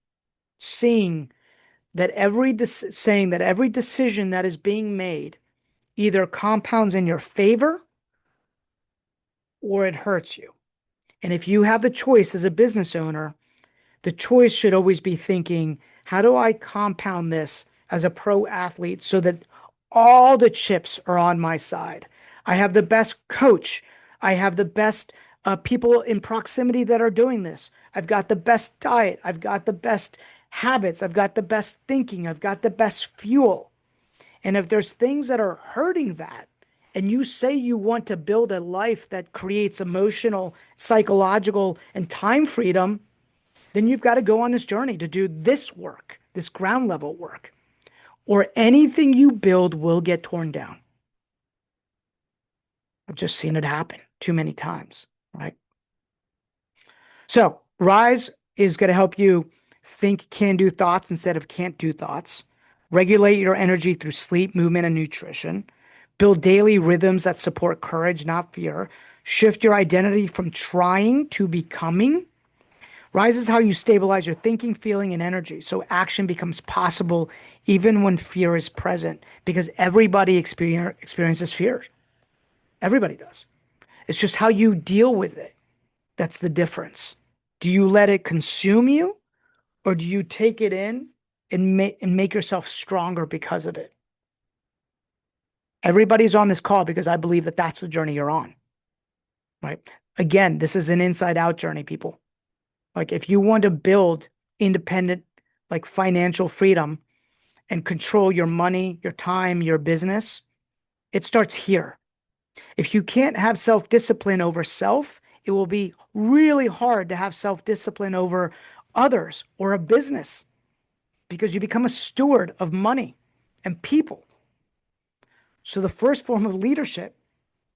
Speaker 1: seeing that saying that every decision that is being made either compounds in your favor or it hurts you. And if you have the choice as a business owner, the choice should always be thinking, how do I compound this as a pro athlete so that all the chips are on my side? I have the best coach. I have the best people in proximity that are doing this. I've got the best diet. I've got the best habits. I've got the best thinking. I've got the best fuel. And if there's things that are hurting that, and you say you want to build a life that creates emotional, psychological, and time freedom, then you've got to go on this journey to do this work, this ground level work, or anything you build will get torn down. I've just seen it happen too many times, right? So Rise is going to help you think can-do thoughts instead of can't-do thoughts, regulate your energy through sleep, movement, and nutrition, build daily rhythms that support courage, not fear, shift your identity from trying to becoming. Rise is how you stabilize your thinking, feeling, and energy so action becomes possible even when fear is present, because everybody experiences fear. Everybody does. It's just how you deal with it. That's the difference. Do you let it consume you, or do you take it in and make yourself stronger because of it? Everybody's on this call because I believe that that's the journey you're on, right? Again, this is an inside out journey, people. Like if you want to build independent, like financial freedom and control your money, your time, your business, it starts here. If you can't have self-discipline over self, it will be really hard to have self-discipline over others or a business because you become a steward of money and people. So the first form of leadership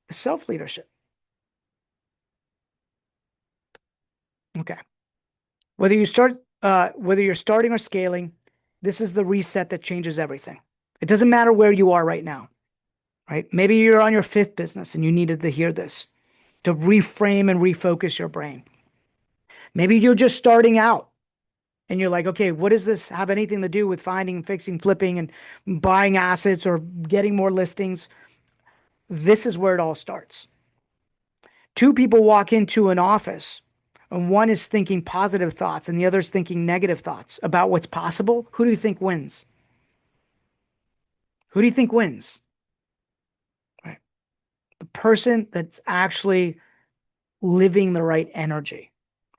Speaker 1: is self-leadership. Okay. Whether you're starting or scaling, this is the reset that changes everything. It doesn't matter where you are right now, right? Maybe you're on your fifth business and you needed to hear this to reframe and refocus your brain. Maybe you're just starting out and you're like, okay, what does this have anything to do with finding, fixing, flipping, and buying assets or getting more listings? This is where it all starts. Two people walk into an office and one is thinking positive thoughts and the other is thinking negative thoughts about what's possible. Who do you think wins? Who do you think wins? Right. The person that's actually living the right energy.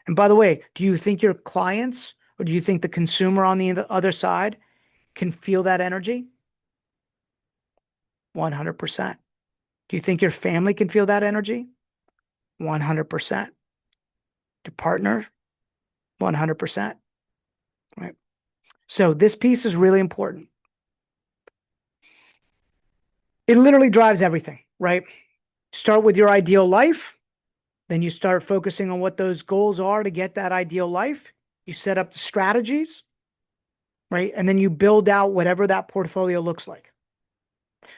Speaker 1: And by the way, do you think your clients or do you think the consumer on the other side can feel that energy? 100%. Do you think your family can feel that energy? 100%. Your partner? 100%. Right. So this piece is really important. It literally drives everything, right? Start with your ideal life. Then you start focusing on what those goals are to get that ideal life. You set up the strategies, right? And then you build out whatever that portfolio looks like.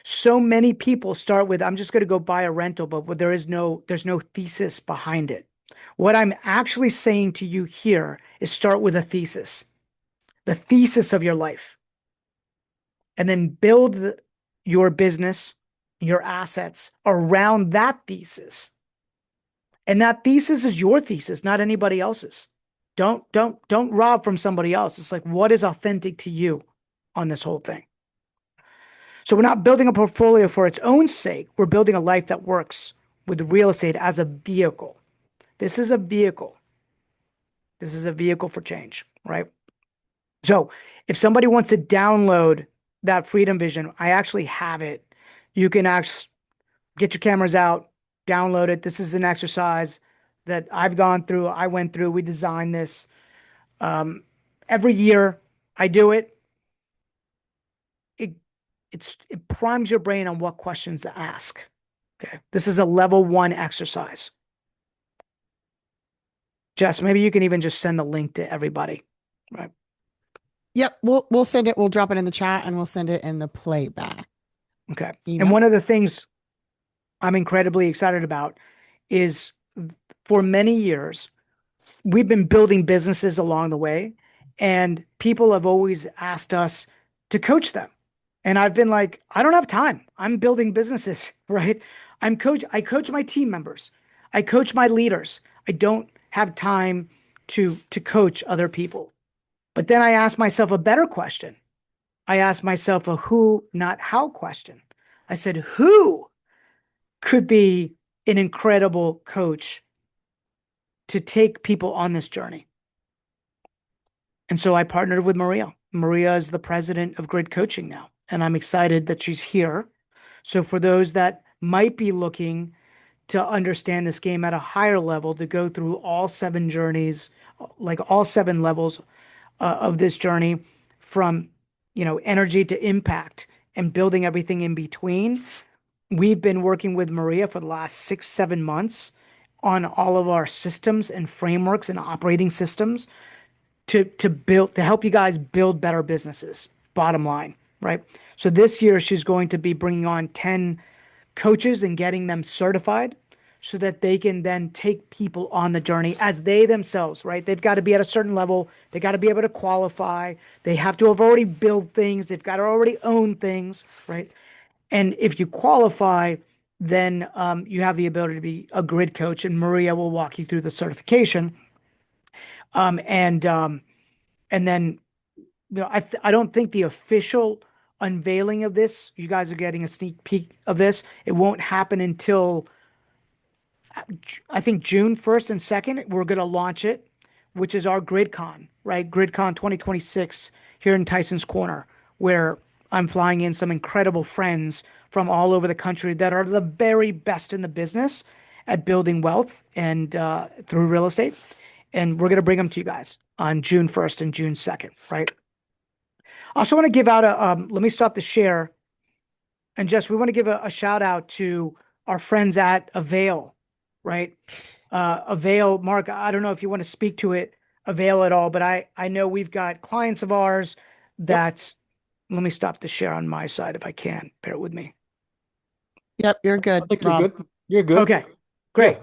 Speaker 1: So many people start with, I'm just going to go buy a rental, but there's no thesis behind it. What I'm actually saying to you here is start with a thesis, the thesis of your life, and then build your business, your assets around that thesis. And that thesis is your thesis, not anybody else's. Don't rob from somebody else. It's like, what is authentic to you on this whole thing? So we're not building a portfolio for its own sake. We're building a life that works with real estate as a vehicle. This is a vehicle. This is a vehicle for change, right? So if somebody wants to download that Freedom Vision, I actually have it. You can actually get your cameras out, download it. This is an exercise that I've gone through. I went through. We designed this. Every year I do it. it primes your brain on what questions to ask. Okay. This is a level 1 exercise. Jess, maybe you can even just send the link to everybody. Right.
Speaker 3: Yep, we'll send it. We'll drop it in the chat and we'll send it in the playback
Speaker 1: Okay.
Speaker 3: email.
Speaker 1: And one of the things I'm incredibly excited about is for many years, we've been building businesses along the way, and people have always asked us to coach them. And I've been like, I don't have time. I'm building businesses, right? I coach my team members. I coach my leaders. I don't have time to coach other people. But then I asked myself a better question. I asked myself a who, not how question. I said, who could be an incredible coach to take people on this journey? And so I partnered with Maria. Maria is the president of Grid Coaching now, and I'm excited that she's here. So for those that might be looking to understand this game at a higher level, to go through all 7 journeys, like all 7 levels of this journey, from energy to impact and building everything in between. We've been working with Maria for the last 6-7 months on all of our systems and frameworks and operating systems to help you guys build better businesses, bottom line, right? So this year she's going to be bringing on 10 coaches and getting them certified so that they can then take people on the journey as they themselves, right? They've got to be at a certain level. They got to be able to qualify. They have to have already built things. They've got to already own things, right? And if you qualify, then you have the ability to be a grid coach, and Maria will walk you through the certification. Um, and um, and then I don't think the official unveiling of this, you guys are getting a sneak peek of this. It won't happen until I think June 1st and 2nd. We're going to launch it, which is our GridCon, right? GridCon 2026 here in Tyson's Corner, where I'm flying in some incredible friends from all over the country that are the very best in the business at building wealth and through real estate. And we're going to bring them to you guys on June 1st and June 2nd, right? I also want to give out let me stop the share. And Jess, we want to give a shout out to our friends at Avail, right? Avail, Mark, I don't know if you want to speak to it, Avail at all, but I know we've got clients of ours that, let me stop the share on my side if I can. Bear with me.
Speaker 3: Yep, you're
Speaker 5: I
Speaker 3: good,
Speaker 5: think you're
Speaker 3: Rob.
Speaker 5: good. You're good.
Speaker 1: Okay, great.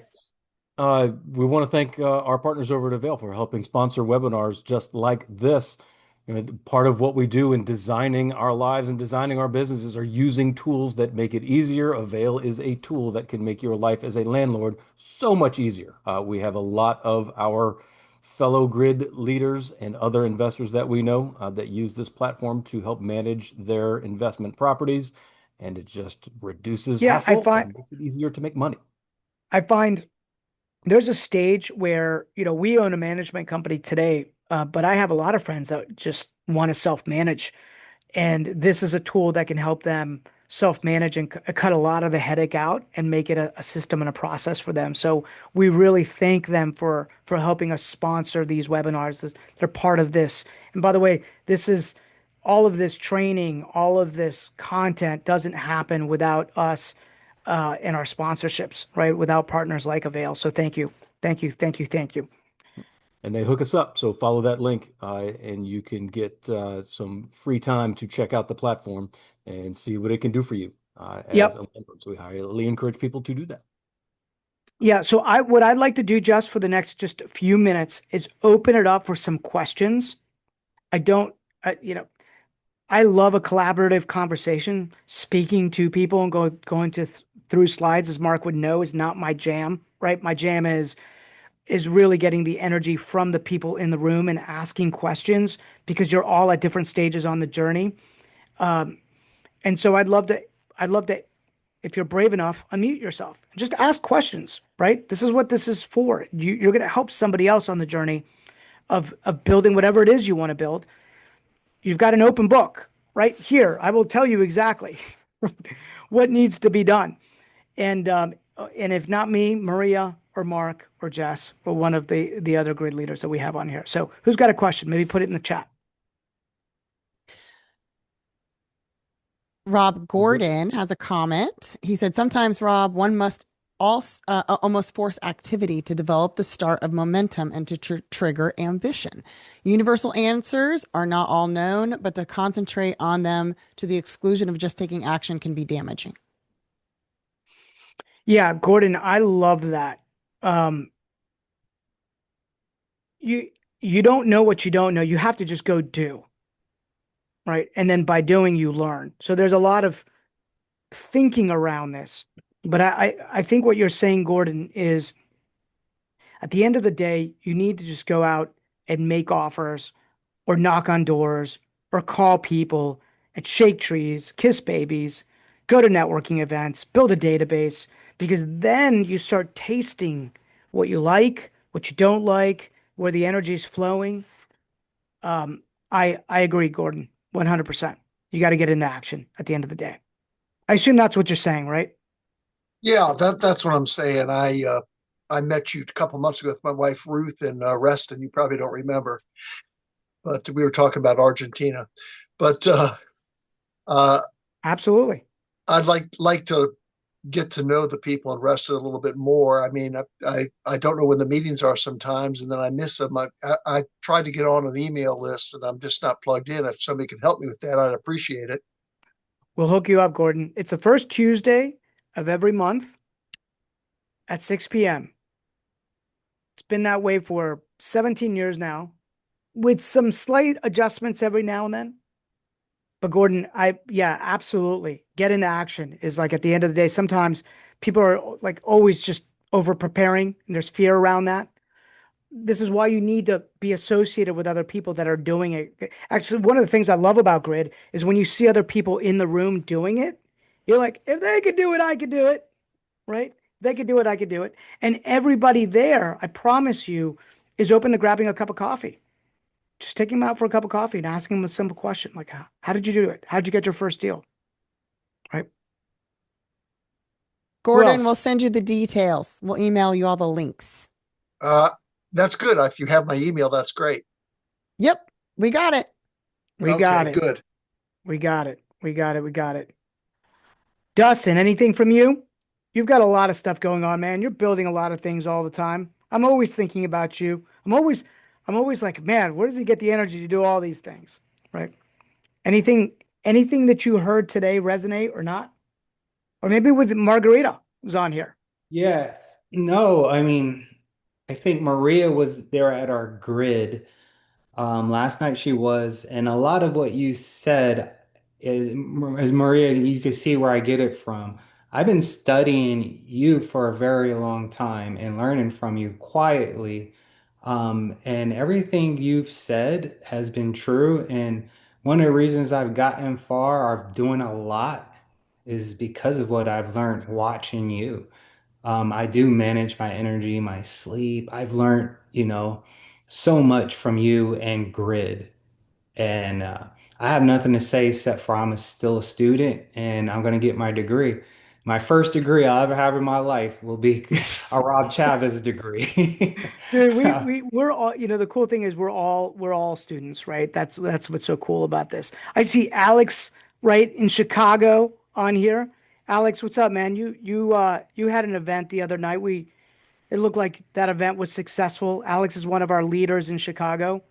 Speaker 5: Yeah. We want to thank our partners over at Avail for helping sponsor webinars just like this. Part of what we do in designing our lives and designing our businesses are using tools that make it easier. Avail is a tool that can make your life as a landlord so much easier. We have a lot of our fellow grid leaders and other investors that we know that use this platform to help manage their investment properties, and it just reduces
Speaker 1: Yeah,
Speaker 5: hassle and makes it easier to make money.
Speaker 1: I find there's a stage where, we own a management company today, but I have a lot of friends that just want to self-manage. And this is a tool that can help them self-manage and cut a lot of the headache out and make it a system and a process for them. So we really thank them for helping us sponsor these webinars. They're part of this. And by the way, this is all of this training, all of this content doesn't happen without us and our sponsorships, right? Without partners like Avail. So thank you. Thank you. Thank you. Thank you.
Speaker 5: And they hook us up. So follow that link and you can get some free time to check out the platform and see what it can do for you as a landlord. So we highly encourage people to do that.
Speaker 1: Yeah. So what I'd like to do just for the next just a few minutes is open it up for some questions. I don't, I love a collaborative conversation. Speaking to people and going through slides, as Mark would know, is not my jam, right? My jam is really getting the energy from the people in the room and asking questions because you're all at different stages on the journey. And so I'd love to, if you're brave enough, unmute yourself. Just ask questions, right? This is what this is for. You're going to help somebody else on the journey of building whatever it is you want to build. You've got an open book right here. I will tell you exactly what needs to be done. And if not me, Maria or Mark or Jess or one of the other grid leaders that we have on here. So who's got a question? Maybe put it in the chat.
Speaker 3: Rob Gordon has a comment. He said, sometimes, Rob, one must also almost force activity to develop the start of momentum and to trigger ambition. Universal answers are not all known, but to concentrate on them to the exclusion of just taking action can be damaging.
Speaker 1: Yeah, Gordon, I love that. Um, you you don't know what you don't know. You have to just go do, right? And then by doing, you learn. So there's a lot of thinking around this. But I think what you're saying, Gordon, is at the end of the day, you need to just go out and make offers or knock on doors or call people and shake trees, kiss babies, go to networking events, build a database, because then you start tasting what you like, what you don't like, where the energy is flowing. I agree, Gordon, 100%. You got to get into action at the end of the day. I assume that's what you're saying, right?
Speaker 6: Yeah, that's what I'm saying. I met you a couple months ago with my wife Ruth in Reston. You probably don't remember, but we were talking about Argentina. But uh,
Speaker 1: Absolutely.
Speaker 6: I'd like to get to know the people in Reston a little bit more. I mean, I don't know when the meetings are sometimes, and then I miss them. I tried to get on an email list, and I'm just not plugged in. If somebody could help me with that, I'd appreciate it.
Speaker 1: We'll hook you up, Gordon. It's the first Tuesday of every month at 6 p.m. It's been that way for 17 years now, with some slight adjustments every now and then. But Gordon, yeah, absolutely. Get into action is like at the end of the day, sometimes people are like always just over preparing and there's fear around that. This is why you need to be associated with other people that are doing it. Actually, one of the things I love about Grid is when you see other people in the room doing it, you're like, if they could do it, I could do it, right? If they could do it, I could do it. And everybody there, I promise you, is open to grabbing a cup of coffee. Just take him out for a cup of coffee and ask him a simple question like, how did you do it? How did you get your first deal? Right? Who
Speaker 3: Gordon,
Speaker 1: else?
Speaker 3: we'll send you the details. We'll email you all the links.
Speaker 6: Uh, that's good. If you have my email, that's great.
Speaker 3: Yep, we got it.
Speaker 1: We
Speaker 6: Okay,
Speaker 1: got it.
Speaker 6: good.
Speaker 1: We got it. We got it. We got it. Dustin, anything from you? You've got a lot of stuff going on, man. You're building a lot of things all the time. I'm always thinking about you. I'm always like, man, where does he get the energy to do all these things? Right? Anything, anything that you heard today resonate or not? Or maybe with Margarita who's on here.
Speaker 7: Yeah, no, I mean, I think Maria was there at our grid. Last night she was, and a lot of what you said is Maria, you can see where I get it from. I've been studying you for a very long time and learning from you quietly. And everything you've said has been true. And one of the reasons I've gotten far, or doing a lot, is because of what I've learned watching you. I do manage my energy, my sleep. I've learned, so much from you and grid. And I have nothing to say except for still a student and I'm going to get my degree. My first degree I'll ever have in my life will be a Rob Chavez degree.
Speaker 1: Dude, we're all, the cool thing is we're all students, right? That's what's so cool about this. I see Alex right in Chicago on here. Alex, what's up, man? You had an event the other night. It looked like that event was successful. Alex is one of our leaders in Chicago.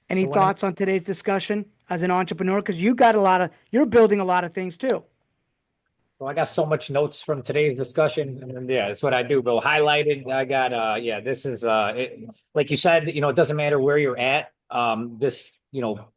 Speaker 1: Any
Speaker 8: The one in,
Speaker 1: thoughts on today's discussion as an entrepreneur? Because you're building a lot of things too.
Speaker 8: well, I got so much notes from today's discussion, and yeah, that's what I do. Go highlighted. I got yeah, this is like you said, it doesn't matter where you're at. This,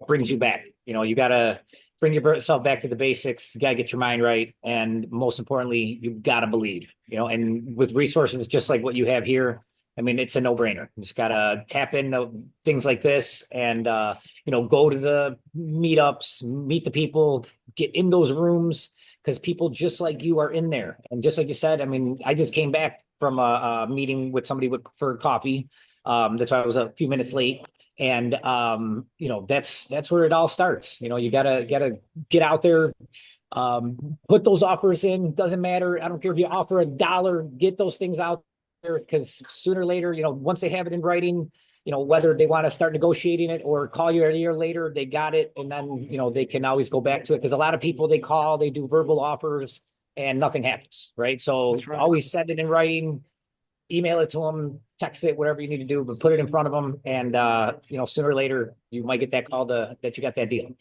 Speaker 8: brings you back. You gotta bring yourself back to the basics. You gotta get your mind right, and most importantly, you gotta believe. And with resources just like what you have here, I mean, it's a no-brainer. You just gotta tap into things like this, and go to the meetups, meet the people, get in those rooms, because people just like you are in there. And just like you said, I mean, I just came back from a meeting with somebody for coffee. That's why I was a few minutes late. And that's where it all starts. You gotta get out there, put those offers in. Doesn't matter. I don't care if you offer $1, get those things out there, because sooner or later, once they have it in writing, whether they want to start negotiating it or call you a year later, they got it. And then, they can always go back to it. Because a lot of people, they call, they do verbal offers and nothing happens, right? So
Speaker 1: That's right.
Speaker 8: always send it in writing, email it to them, text it, whatever you need to do, but put it in front of them. And, sooner or later, you might get that call that you got that deal.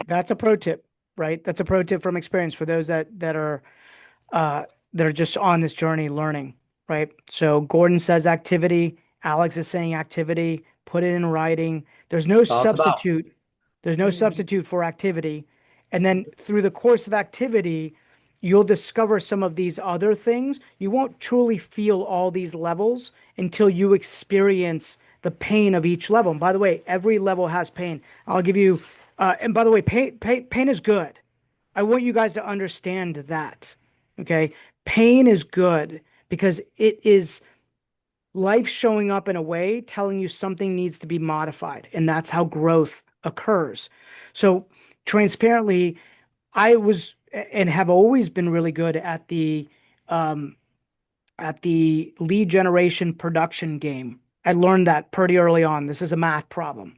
Speaker 1: That's a pro tip, right? That's a pro tip from experience for those that are just on this journey learning, right? So Gordon says activity, Alex is saying activity, put it in writing. There's no substitute. There's no substitute for activity. And then through the course of activity, you'll discover some of these other things. You won't truly feel all these levels until you experience the pain of each level. And by the way, every level has pain. I'll give you, and by the way, pain is good. I want you guys to understand that. Okay. Pain is good because it is life showing up in a way telling you something needs to be modified. And that's how growth occurs. So transparently, I was and have always been really good um, at the lead generation production game. I learned that pretty early on. This is a math problem,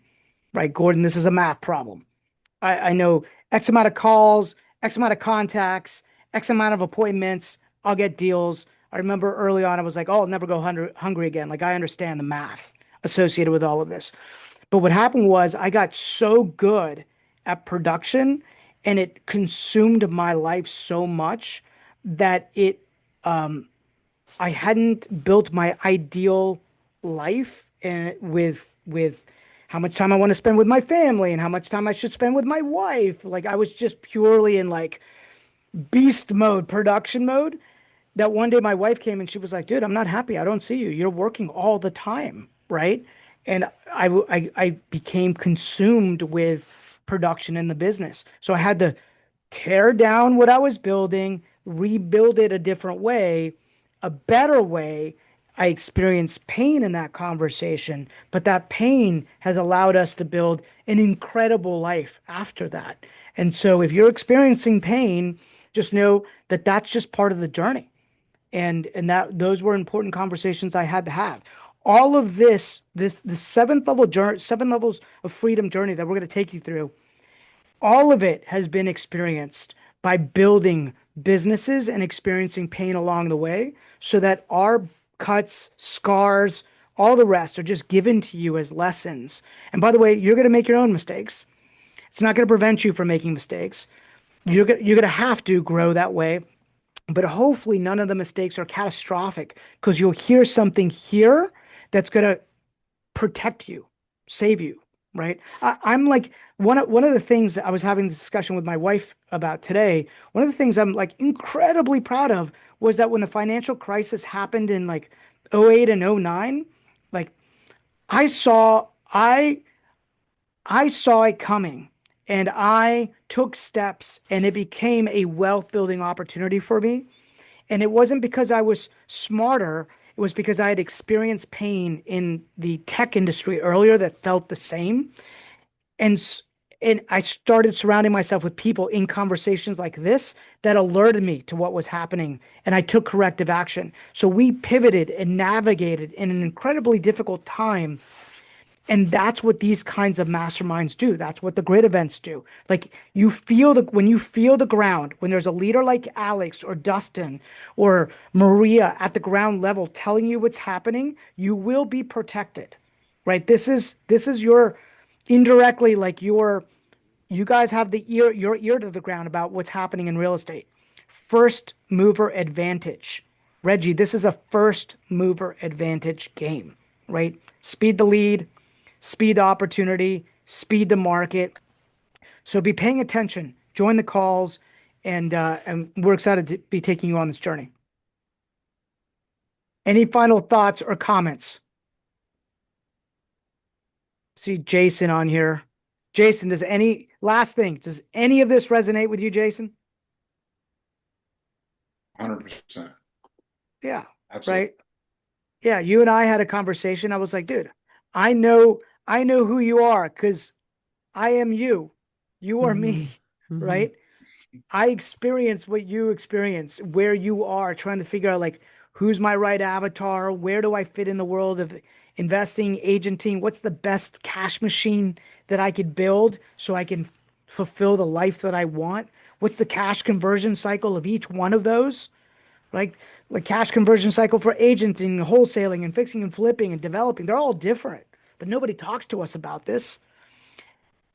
Speaker 1: right, Gordon? This is a math problem. I know X amount of calls, X amount of contacts, X amount of appointments. I'll get deals. I remember early on, I was like, oh, I'll never go hungry again. Like, I understand the math associated with all of this. But what happened was I got so good at production and it consumed my life so much that I hadn't built my ideal life and with how much time I want to spend with my family and how much time I should spend with my wife. Like I was just purely in like beast mode, production mode. That one day my wife came and she was like, dude, I'm not happy. I don't see you. You're working all the time, right? And I became consumed with production in the business. So I had to tear down what I was building, rebuild it a different way, a better way. I experienced pain in that conversation, but that pain has allowed us to build an incredible life after that. And so if you're experiencing pain, just know that that's just part of the journey. And that those were important conversations I had to have. All of the seventh level journey, 7 levels of freedom journey that we're going to take you through, all of it has been experienced by building businesses and experiencing pain along the way so that our cuts, scars, all the rest are just given to you as lessons. And by the way, you're going to make your own mistakes. It's not going to prevent you from making mistakes. You're going to have to grow that way. But hopefully, none of the mistakes are catastrophic because you'll hear something here that's going to protect you, save you, right? I'm like one of the things I was having this discussion with my wife about today. One of the things I'm like incredibly proud of was that when the financial crisis happened in like '08 and '09, like I saw I I saw it coming and I took steps and it became a wealth building opportunity for me. And it wasn't because I was smarter. It was because I had experienced pain in the tech industry earlier that felt the same. And and I started surrounding myself with people in conversations like this that alerted me to what was happening. And I took corrective action. So we pivoted and navigated in an incredibly difficult time. And that's what these kinds of masterminds do. That's what the grid events do. Like when you feel the ground, when there's a leader like Alex or Dustin or Maria at the ground level telling you what's happening, you will be protected, right? This is your indirectly like you guys have your ear to the ground about what's happening in real estate. First mover advantage. Reggie, this is a first mover advantage game, right? Speed the lead, speed the opportunity, speed the market. So be paying attention, join the calls, and we're excited to be taking you on this journey. Any final thoughts or comments? See Jason on here. Jason, does any of this resonate with you, Jason?
Speaker 9: 100%.
Speaker 1: Yeah.
Speaker 9: Absolutely.
Speaker 1: Right. Yeah. You and I had a conversation. I was like, dude, I know who you are because I am you. You are me.
Speaker 3: Mhm.
Speaker 1: Right. I experience what you experience, where you are trying to figure out like who's my right avatar, where do I fit in the world of investing, agenting. What's the best cash machine that I could build so I can fulfill the life that I want? What's the cash conversion cycle of each one of those? Like the cash conversion cycle for agenting, wholesaling, and fixing and flipping and developing. They're all different, but nobody talks to us about this.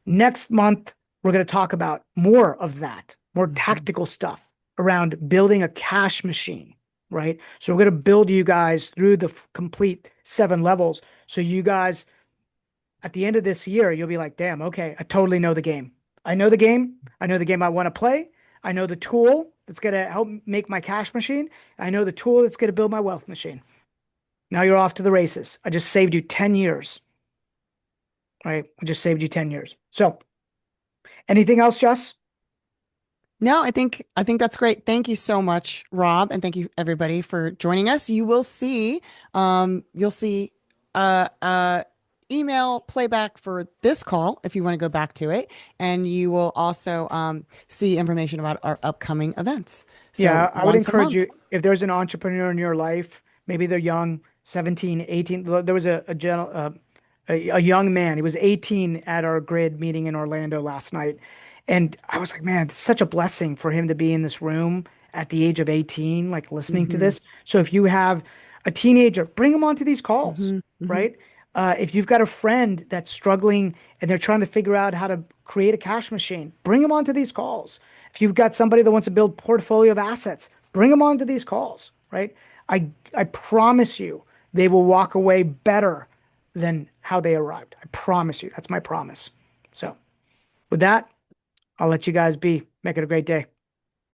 Speaker 1: Next month, we're going to talk about more of that, more tactical stuff around building a cash machine, right? So we're going to build you guys through the complete 7 levels. So you guys, at the end of this year, you'll be like, damn, okay, I totally know the game. I know the game. I know the game I want to play. I know the tool that's going to help make my cash machine. I know the tool that's going to build my wealth machine. Now you're off to the races. I just saved you 10 years, right? I just saved you 10 years. So anything else, Jess?
Speaker 3: No, I think that's great. Thank you so much, Rob, and thank you everybody for joining us. You'll see email playback for this call if you want to go back to it, and you will also see information about our upcoming events. So
Speaker 1: Yeah, I would
Speaker 3: once a
Speaker 1: encourage
Speaker 3: month.
Speaker 1: you, if there's an entrepreneur in your life, maybe they're young, 17, 18. There was a young man. He was 18 at our grid meeting in Orlando last night. And I was like, man, it's such a blessing for him to be in this room at the age of 18, like listening to
Speaker 3: Hmm.
Speaker 1: this. So if you have a teenager, bring them onto these calls,
Speaker 3: Hmm. Hmm.
Speaker 1: right? If you've got a friend that's struggling and they're trying to figure out how to create a cash machine, bring them onto these calls. If you've got somebody that wants to build portfolio of assets, bring them onto these calls, right? I promise you they will walk away better than how they arrived. I promise you. That's my promise. So with that, I'll let you guys be. Make it a great day.